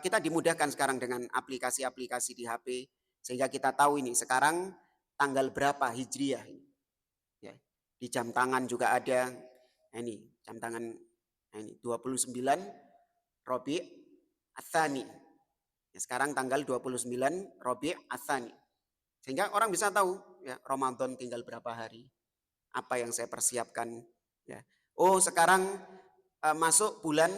kita dimudahkan sekarang dengan aplikasi-aplikasi di HP sehingga kita tahu ini sekarang tanggal berapa Hijriah. Ya, di jam tangan juga ada. Nah, ini jam tangan, nah ini 29 Rabi' Ats-Tsani. Ya, sekarang tanggal 29 Rabi' Ats-Tsani. Sehingga orang bisa tahu ya Ramadan tinggal berapa hari. Apa yang saya persiapkan ya. Oh, sekarang masuk bulan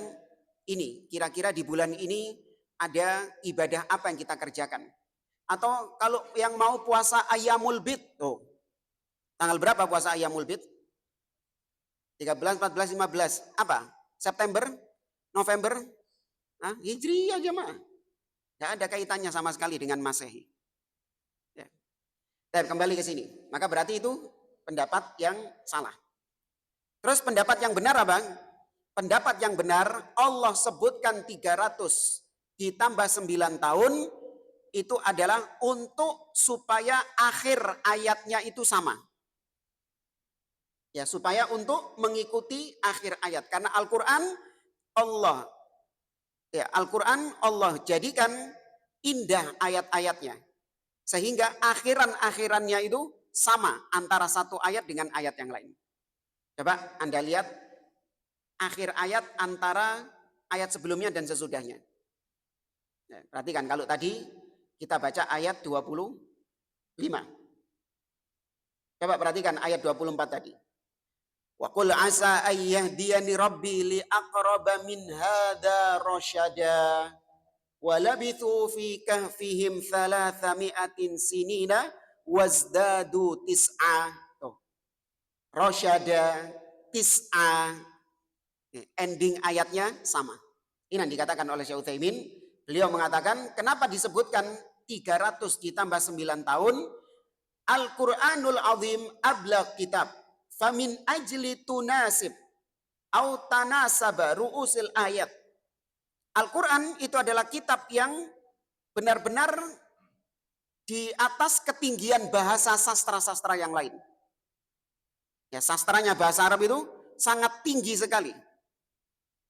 ini. Kira-kira di bulan ini ada ibadah apa yang kita kerjakan? Atau kalau yang mau puasa Ayyamul Bid, tuh. Tanggal berapa puasa Ayyamul Bid? 13, 14, 15. Apa? September? November? Hijriah jemaah. Tidak ada kaitannya sama sekali dengan Masehi. Ya. Dan kembali ke sini. Maka berarti itu pendapat yang salah. Terus pendapat yang benar apa? Pendapat yang benar Allah sebutkan 300 ditambah 9 tahun itu adalah untuk supaya akhir ayatnya itu sama. Ya, supaya untuk mengikuti akhir ayat. Karena Al-Quran Allah Allah jadikan indah ayat-ayatnya. Sehingga akhiran-akhirannya itu sama antara satu ayat dengan ayat yang lain. Coba Anda lihat akhir ayat antara ayat sebelumnya dan sesudahnya. Ya, perhatikan kalau tadi kita baca ayat 25. Coba perhatikan ayat 24 tadi. Wa qul asa ayyahdiyani rabbi li aqraba min hadza rasyada. Wa labithu fi kahfihim 300 sinina wazdadu tis'a. Rasyada tis'a. Ending ayatnya sama. Ini yang dikatakan oleh Syekh Utsaimin. Beliau mengatakan kenapa disebutkan 300 ditambah 9 tahun. Al-Quranul Azim ablaq kitab. Famin ajli tunasib. Au tanasaba ru'usil ayat. Al-Quran itu adalah kitab yang benar-benar di atas ketinggian bahasa sastra-sastra yang lain. Ya, sastranya bahasa Arab itu sangat tinggi sekali.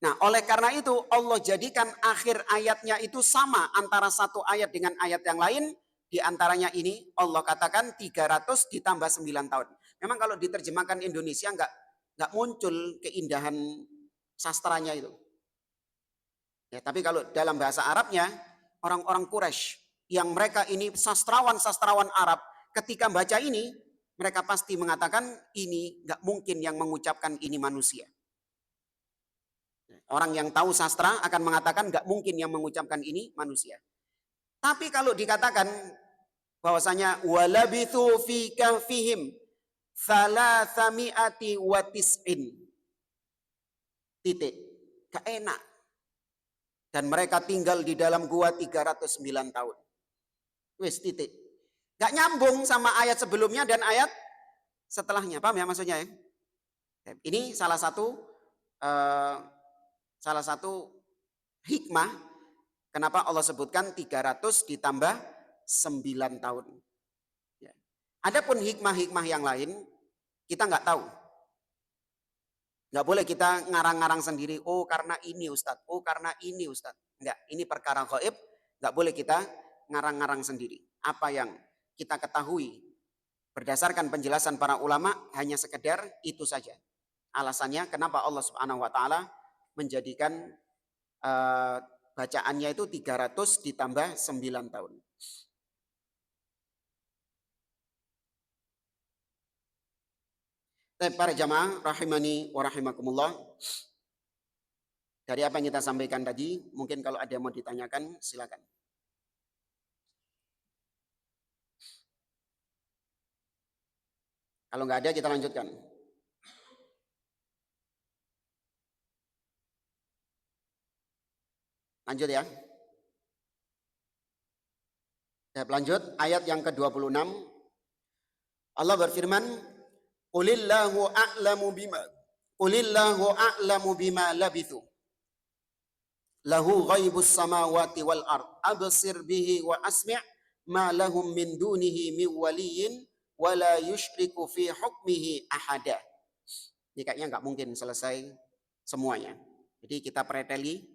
Nah, oleh karena itu Allah jadikan akhir ayatnya itu sama antara satu ayat dengan ayat yang lain. Di antaranya ini Allah katakan 300 ditambah 9 tahun. Memang kalau diterjemahkan Indonesia nggak muncul keindahan sastranya itu. Ya, tapi kalau dalam bahasa Arabnya orang-orang Quraisy yang mereka ini sastrawan-sastrawan Arab ketika baca ini mereka pasti mengatakan ini nggak mungkin yang mengucapkan ini manusia. Orang yang tahu sastra akan mengatakan nggak mungkin yang mengucapkan ini manusia. Tapi kalau dikatakan bahwasanya walabithu fi kahfihim 300 wa tis'in. Titik. Gak enak. Dan mereka tinggal di dalam gua 309 tahun. Wis titik. Gak nyambung sama ayat sebelumnya dan ayat setelahnya. Paham ya maksudnya ya? Ini salah satu hikmah kenapa Allah sebutkan 300 ditambah 9 tahun. Ya. Adapun hikmah-hikmah yang lain kita nggak tahu. Nggak boleh kita ngarang-ngarang sendiri. Oh karena ini Ustadz. Oh karena ini Ustadz. Enggak, ini perkara gaib. Nggak boleh kita ngarang-ngarang sendiri. Apa yang kita ketahui berdasarkan penjelasan para ulama hanya sekedar itu saja. Alasannya kenapa Allah Subhanahu Wa Taala menjadikan bacaannya itu 300 ditambah 9 tahun. Para jamaah rahimani wa rahimakumullah. Dari apa yang kita sampaikan tadi, mungkin kalau ada yang mau ditanyakan, silakan. Kalau nggak ada, kita lanjutkan. Lanjut ya. Lanjut, ayat yang ke-26. Allah berfirman, Qulillahu a'lamu bima labithu. Lahu ghaibus samawati wal ard. Absir bihi wa asmi' ma lahum min dunihi min waliyin wa la yushriku fi hukmihi ahada. Ini kayaknya nggak mungkin selesai semuanya. Jadi kita preteli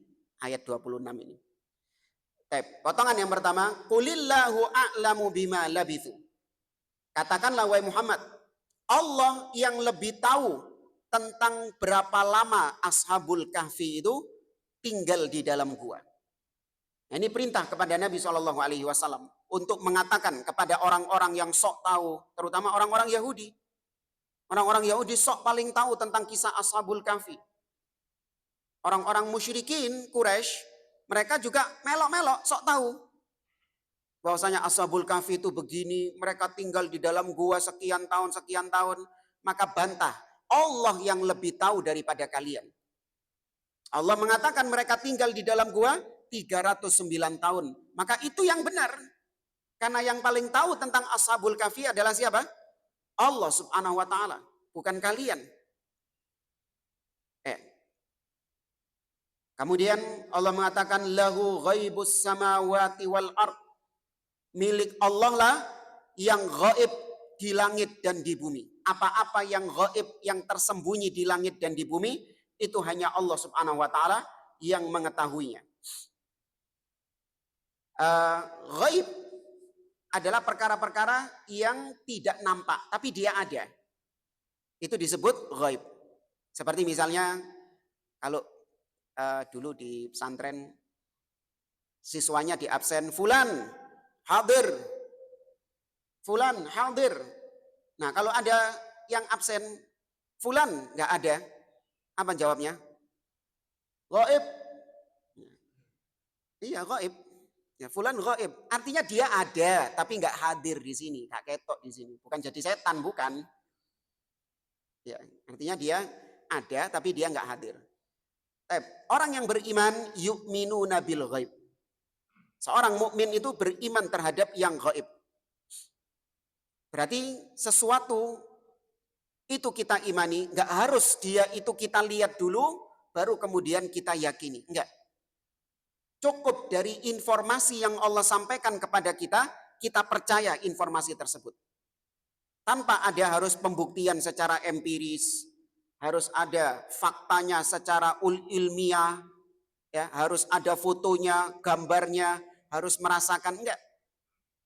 ayat 26 ini. Potongan yang pertama, Qulillahu a'lamu bima labithu. Katakanlah wahai Muhammad, Allah yang lebih tahu tentang berapa lama Ashabul Kahfi itu tinggal di dalam gua. Nah, ini perintah kepada Nabi SAW untuk mengatakan kepada orang-orang yang sok tahu, terutama orang-orang Yahudi. Orang-orang Yahudi sok paling tahu tentang kisah Ashabul Kahfi. Orang-orang musyrikin Quraisy, mereka juga melok-melok sok tahu bahwasanya Ashabul Kahfi itu begini, mereka tinggal di dalam gua sekian tahun, maka bantah, Allah yang lebih tahu daripada kalian. Allah mengatakan mereka tinggal di dalam gua 309 tahun. Maka itu yang benar. Karena yang paling tahu tentang Ashabul Kahfi adalah siapa? Allah Subhanahu wa taala, bukan kalian. Kemudian Allah mengatakan lahu ghaibus samawati wal ard. Milik Allah lah yang gaib di langit dan di bumi. Apa-apa yang gaib, yang tersembunyi di langit dan di bumi, itu hanya Allah Subhanahu wa taala yang mengetahuinya. Gaib adalah perkara-perkara yang tidak nampak, tapi dia ada. Itu disebut gaib. Seperti misalnya kalau dulu di pesantren siswanya di absen, fulan hadir, fulan hadir. Nah kalau ada yang absen, fulan nggak ada, apa jawabnya? Gaib. Iya gaib. Ya, fulan gaib. Artinya dia ada, tapi nggak hadir di sini, nggak ketok di sini. Bukan jadi setan, bukan. Ya, artinya dia ada, tapi dia nggak hadir. Orang yang beriman yu'minuna bil ghaib. Seorang mukmin itu beriman terhadap yang gaib. Berarti sesuatu itu kita imani, nggak harus dia itu kita lihat dulu, baru kemudian kita yakini. Enggak. Cukup dari informasi yang Allah sampaikan kepada kita, kita percaya informasi tersebut. Tanpa ada harus pembuktian secara empiris, harus ada faktanya secara ilmiah, ya, harus ada fotonya, gambarnya, harus merasakan, enggak.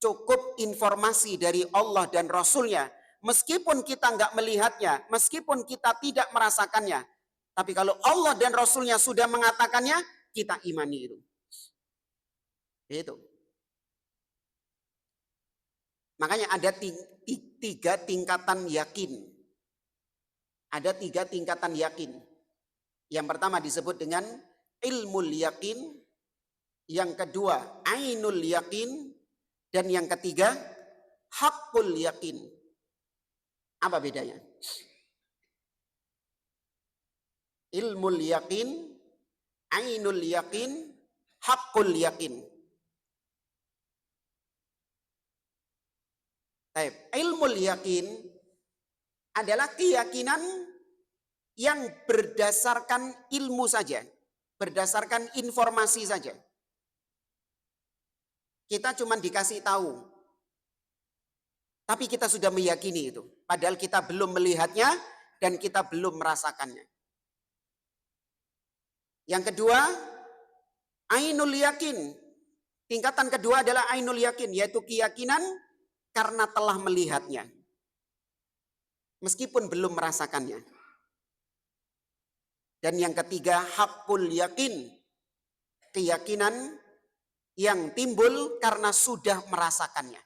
Cukup informasi dari Allah dan Rasulnya. Meskipun kita enggak melihatnya, meskipun kita tidak merasakannya, tapi kalau Allah dan Rasulnya sudah mengatakannya, kita imani itu. Itu. Makanya ada tiga tingkatan yakin. Ada 3 tingkatan yakin. Yang pertama disebut dengan ilmul yakin, yang kedua ainul yakin, dan yang ketiga haqqul yakin. Apa bedanya? Ilmul yakin, ainul yakin, haqqul yakin. Ilmul yakin adalah keyakinan yang berdasarkan ilmu saja, berdasarkan informasi saja. Kita cuma dikasih tahu, tapi kita sudah meyakini itu. Padahal kita belum melihatnya dan kita belum merasakannya. Yang kedua, ainul yakin. Tingkatan kedua adalah ainul yakin, yaitu keyakinan karena telah melihatnya. Meskipun belum merasakannya. Dan yang ketiga, haqqul yakin. Keyakinan yang timbul karena sudah merasakannya.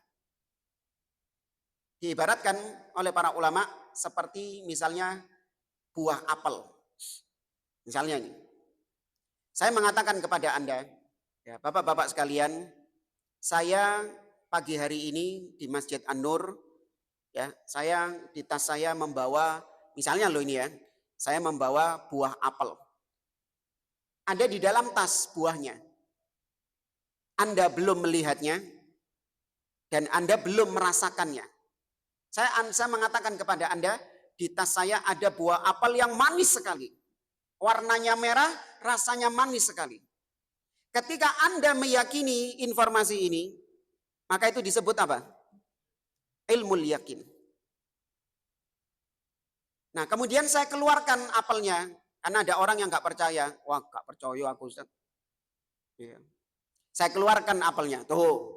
Diibaratkan oleh para ulama seperti misalnya buah apel. Misalnya ini. Saya mengatakan kepada Anda, ya Bapak-bapak sekalian, saya pagi hari ini di Masjid An-Nur, ya, saya di tas saya membawa, misalnya loh ini ya, saya membawa buah apel. Ada di dalam tas buahnya. Anda belum melihatnya dan Anda belum merasakannya. Saya mengatakan kepada Anda, di tas saya ada buah apel yang manis sekali. Warnanya merah, rasanya manis sekali. Ketika Anda meyakini informasi ini, maka itu disebut apa? Ilmu yakin. Nah, kemudian saya keluarkan apelnya, karena ada orang yang nggak percaya. Wah, nggak percaya aku, Ustaz. Ya. Saya keluarkan apelnya. Tuh,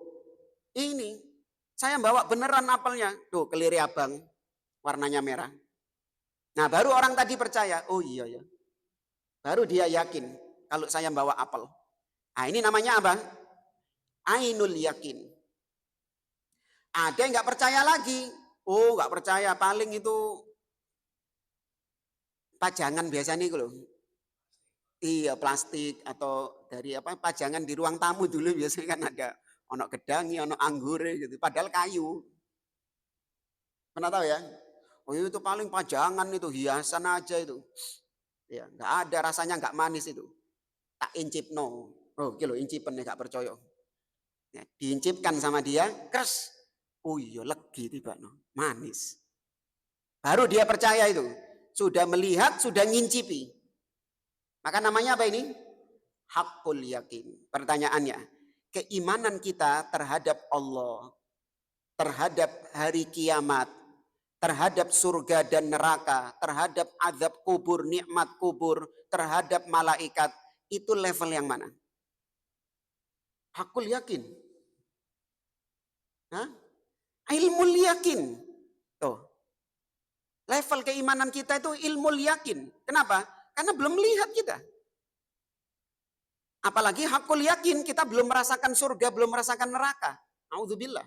ini saya bawa beneran apelnya. Tuh, keliri abang, warnanya merah. Nah, baru orang tadi percaya. Oh iya ya. Baru dia yakin kalau saya bawa apel. Nah, ini namanya apa? Ainul yakin. Ada yang nggak percaya lagi. Oh, nggak percaya. Paling itu pajangan biasanya itu loh. Iya, plastik atau dari apa pajangan di ruang tamu dulu biasanya kan ada ono gedangi, ono anggur gitu. Padahal kayu. Pernah tahu ya? Oh itu paling pajangan itu hiasan aja itu. Ya, nggak ada rasanya nggak manis itu. Tak incip no. Oh, kilo incipen nggak percaya. Ya, diincipkan sama dia, keras. Oh iya legi tiba no, manis. Baru dia percaya itu. Sudah melihat, sudah ngincipi. Maka namanya apa ini? Hakul yakin. Pertanyaannya, keimanan kita terhadap Allah, terhadap hari kiamat, terhadap surga dan neraka, terhadap azab kubur, nikmat kubur, terhadap malaikat, itu level yang mana? Hakul yakin. Hah? Ilmu yakin. Tuh. Level keimanan kita itu ilmu yakin. Kenapa? Karena belum melihat kita. Apalagi hakul yakin, kita belum merasakan surga, belum merasakan neraka. Auzubillah.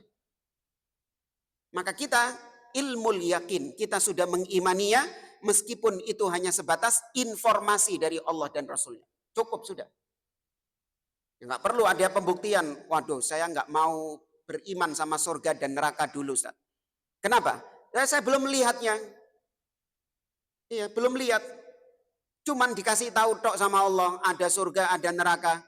Maka kita ilmu yakin, kita sudah mengimaninya meskipun itu hanya sebatas informasi dari Allah dan Rasulnya. Cukup sudah. Enggak perlu ada pembuktian. Waduh, saya nggak mau beriman sama surga dan neraka dulu, Ustaz. Kenapa? Saya belum melihatnya. Iya, belum lihat. Cuman dikasih tahu tok sama Allah, ada surga, ada neraka.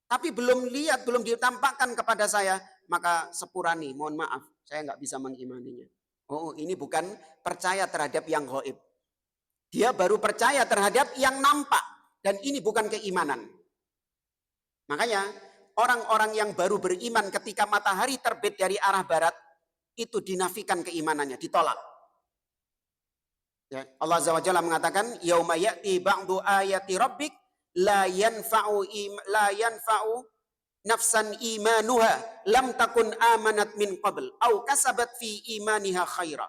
Tapi belum lihat, belum ditampakkan kepada saya. Maka sepurani, mohon maaf, saya nggak bisa mengimaninya. Oh, ini bukan percaya terhadap yang gaib. Dia baru percaya terhadap yang nampak. Dan ini bukan keimanan. Makanya, orang-orang yang baru beriman ketika matahari terbit dari arah barat, itu dinafikan keimanannya, ditolak. Ya, Allah Azza wa Jalla mengatakan, "Yauma ya'ti ba'du ayati rabbik la yanfa'u nafsan imanuha lam takun amanat min qabl au kasabat fi imaniha khaira."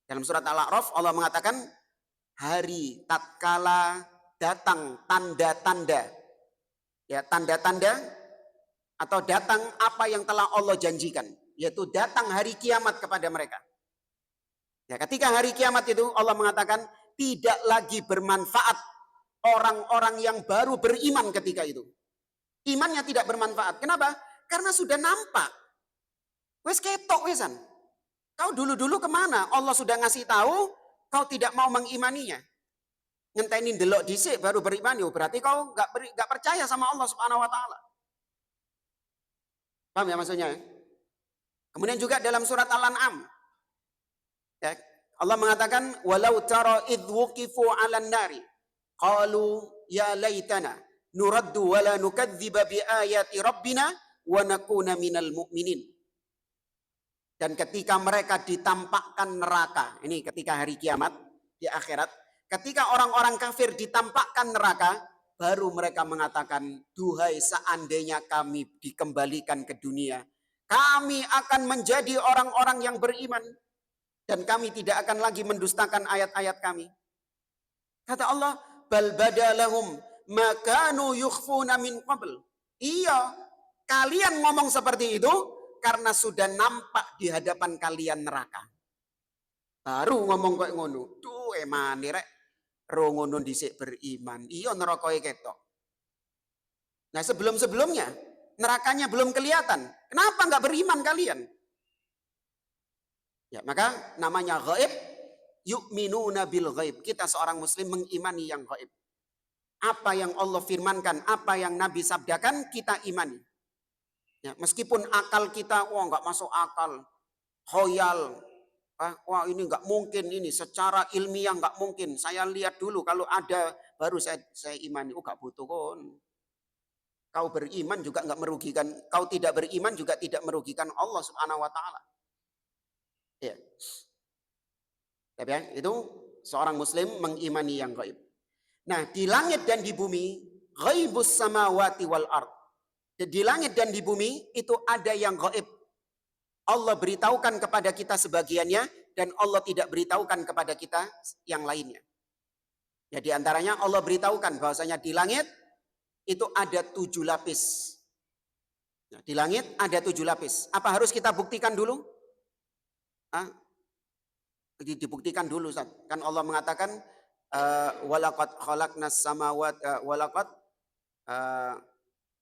Dalam surat Al-A'raf Allah mengatakan, hari tatkala datang tanda-tanda, ya tanda-tanda atau datang apa yang telah Allah janjikan, yaitu datang hari kiamat kepada mereka. Ya, ketika hari kiamat itu Allah mengatakan tidak lagi bermanfaat orang-orang yang baru beriman ketika itu. Imannya tidak bermanfaat. Kenapa? Karena sudah nampak. Wes ketok wesan. Kau dulu-dulu kemana? Allah sudah ngasih tahu, kau tidak mau mengimaninya. Ngenteni delok dhisik baru beriman, yo berarti kau nggak percaya sama Allah Subhanahu wa taala. Paham ya maksudnya? Kemudian juga dalam surat Al-An'am, ya, Allah mengatakan walau tara idh wuqifu 'alan nari qalu ya laitana nuraddu wa la nukadziba bi ayati rabbina wa nakuna minal mu'minin. Dan ketika mereka ditampakkan neraka, ini ketika hari kiamat di akhirat, ketika orang-orang kafir ditampakkan neraka, baru mereka mengatakan, duhai seandainya kami dikembalikan ke dunia, kami akan menjadi orang-orang yang beriman. Dan kami tidak akan lagi mendustakan ayat-ayat kami. Kata Allah, bal badalahum ma kanu yukhfuna min qabl. Iya, kalian ngomong seperti itu karena sudah nampak di hadapan kalian neraka. Baru ngomong kok ngono. Duh emane rek, ro ngono dhisik beriman. Iya neraka ketok. Nah sebelum-sebelumnya nerakanya belum kelihatan. Kenapa nggak beriman kalian? Ya, maka namanya gaib, yu'minuna bil gaib. Kita seorang muslim mengimani yang gaib. Apa yang Allah firmankan, apa yang Nabi sabdakan, kita imani. Ya, meskipun akal kita, wah nggak masuk akal, khoyal, wah ini nggak mungkin, ini secara ilmiah nggak mungkin. Saya lihat dulu kalau ada baru saya imani. Oh nggak butuh kon. Kau beriman juga nggak merugikan, kau tidak beriman juga tidak merugikan Allah Subhanahu Wa Taala. Ya. Tapi ya, itu seorang muslim mengimani yang gaib. Nah, di langit dan di bumi, ghaibus samawati wal ard. Di langit dan di bumi itu ada yang gaib. Allah beritahukan kepada kita sebagiannya dan Allah tidak beritahukan kepada kita yang lainnya. Ya, di antaranya Allah beritahukan bahwasanya di langit itu ada 7 lapis. Ya, di langit ada 7 lapis. Apa harus kita buktikan dulu? Dibuktikan dulu, Ustaz. Kan Allah mengatakan walaqad khalaqnas samawati walaqad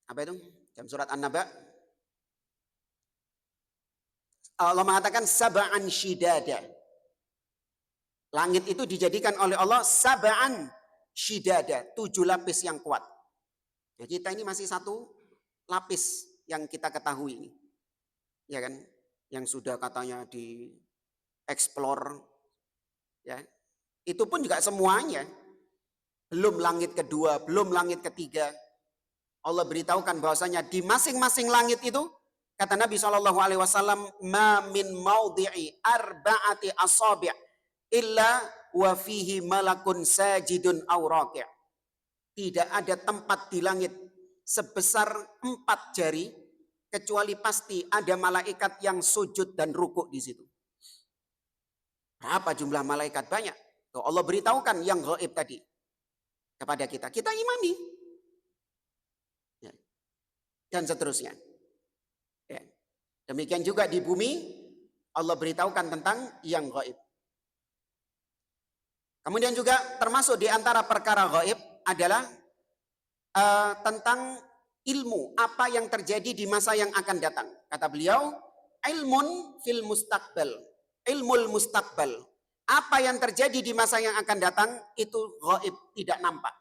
apa itu? Dalam surat An-Naba Allah mengatakan sab'an shidada. Langit itu dijadikan oleh Allah sab'an shidada, 7 lapis yang kuat. Nah, kita ini masih 1 lapis yang kita ketahui ini. Ya kan? Yang sudah katanya di explore ya. Itu pun juga semuanya. Belum langit kedua, belum langit ketiga. Allah beritahukan bahwasanya di masing-masing langit itu kata Nabi SAW, ma min maudhi'i arba'ati asabi' illa wa fihi malakun sajidun aw raki'. Tidak ada tempat di langit sebesar 4 jari kecuali pasti ada malaikat yang sujud dan rukuk di situ. Berapa jumlah malaikat? Banyak. Tuh, Allah beritahukan yang gaib tadi kepada kita. Kita imani. Ya. Dan seterusnya. Ya. Demikian juga di bumi Allah beritahukan tentang yang gaib. Kemudian juga termasuk di antara perkara gaib adalah tentang ilmu. Apa yang terjadi di masa yang akan datang. Kata beliau, ilmun fil mustaqbal. Ilmul mustaqbal. Apa yang terjadi di masa yang akan datang itu gaib, tidak nampak.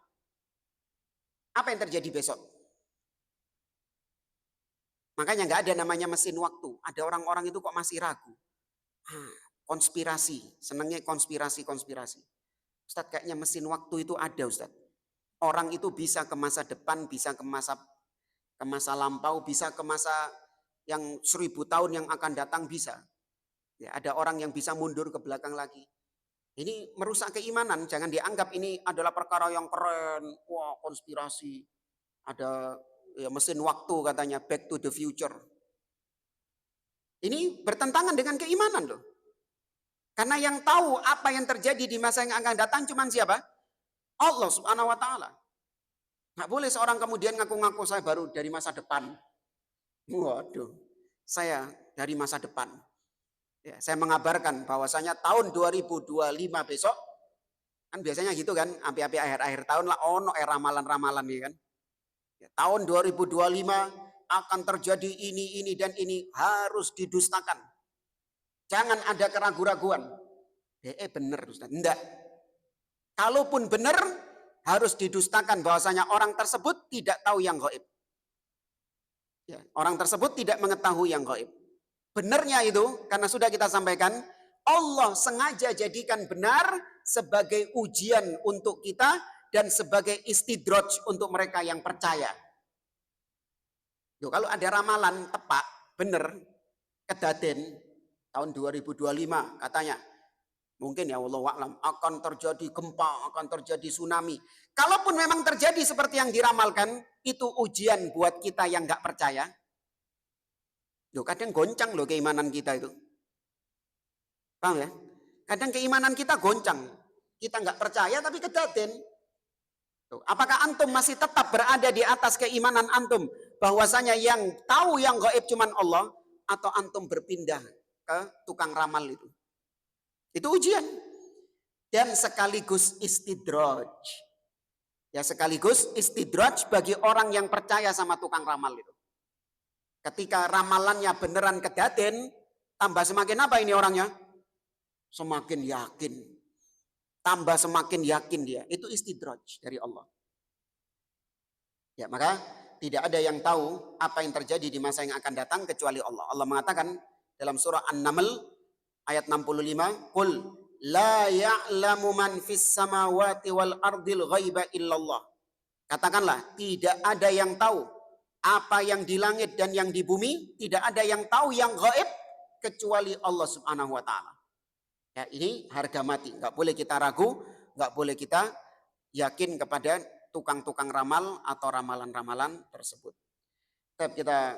Apa yang terjadi besok? Makanya nggak ada namanya mesin waktu. Ada orang-orang itu kok masih ragu. Konspirasi, senangnya konspirasi. Ustadz, kayaknya mesin waktu itu ada, Ustadz. Orang itu bisa ke masa depan, bisa ke masa lampau, bisa ke masa yang 1000 tahun yang akan datang, bisa. Ya, ada orang yang bisa mundur ke belakang lagi. Ini merusak keimanan. Jangan dianggap ini adalah perkara yang keren. Wah, konspirasi. Ada ya, mesin waktu katanya, back to the future. Ini bertentangan dengan keimanan loh. Karena yang tahu apa yang terjadi di masa yang akan datang cuma siapa? Allah Subhanahu Wa Taala. Nggak boleh seorang kemudian ngaku-ngaku saya baru dari masa depan. Waduh, saya dari masa depan. Ya, saya mengabarkan bahwasanya tahun 2025 besok, kan biasanya gitu kan, api-api akhir-akhir tahun lah, ono ramalan-ramalan nih kan. Ya, tahun 2025 akan terjadi ini dan ini, harus didustakan. Jangan ada keraguan-raguan. Bener Ustaz. Enggak. Kalaupun benar, harus didustakan bahwasanya orang tersebut tidak tahu yang gaib. Ya, orang tersebut tidak mengetahui yang gaib. Benarnya itu, karena sudah kita sampaikan, Allah sengaja jadikan benar sebagai ujian untuk kita dan sebagai istidraj untuk mereka yang percaya. Tuh, kalau ada ramalan tepat, benar, kedaden, tahun 2025 katanya, mungkin ya Allah wa'lam, akan terjadi gempa, akan terjadi tsunami. Kalaupun memang terjadi seperti yang diramalkan, itu ujian buat kita yang nggak percaya. Loh, kadang goncang loh keimanan kita itu. Paham ya? Kadang keimanan kita goncang. Kita nggak percaya tapi kedaden. Apakah antum masih tetap berada di atas keimanan antum? Bahwasanya yang tahu yang gaib cuman Allah. Atau antum berpindah ke tukang ramal itu? Itu ujian. Dan sekaligus istidraj. Ya sekaligus istidraj bagi orang yang percaya sama tukang ramal itu. Ketika ramalannya beneran kedaden, tambah semakin apa ini orangnya? Semakin yakin. Tambah semakin yakin dia. Itu istidraj dari Allah. Ya, maka tidak ada yang tahu apa yang terjadi di masa yang akan datang kecuali Allah. Allah mengatakan dalam surah An-Naml ayat 65, "Qul la ya'lamu man fis samawati wal ardil ghaiba illallah." Katakanlah, tidak ada yang tahu apa yang di langit dan yang di bumi, tidak ada yang tahu yang gaib kecuali Allah Subhanahu wa taala. Ya, ini harga mati, nggak boleh kita ragu, nggak boleh kita yakin kepada tukang-tukang ramal atau ramalan-ramalan tersebut. Kita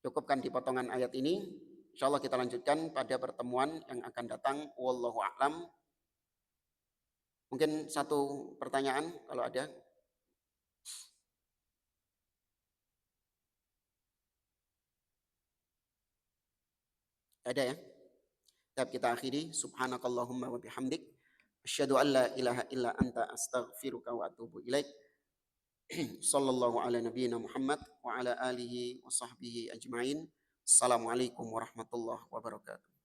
cukupkan di potongan ayat ini. Insya Allah kita lanjutkan pada pertemuan yang akan datang. Wallahu a'lam. Mungkin satu pertanyaan kalau ada. Ada ya? Kita akhiri. Subhanakallahumma wa bihamdik. Asyhadu an la ilaha illa anta astaghfiruka wa atubu ilaik. Sallallahu ala nabiyyina Muhammad wa ala alihi wa sahbihi ajma'in. Assalamualaikum warahmatullahi wabarakatuh.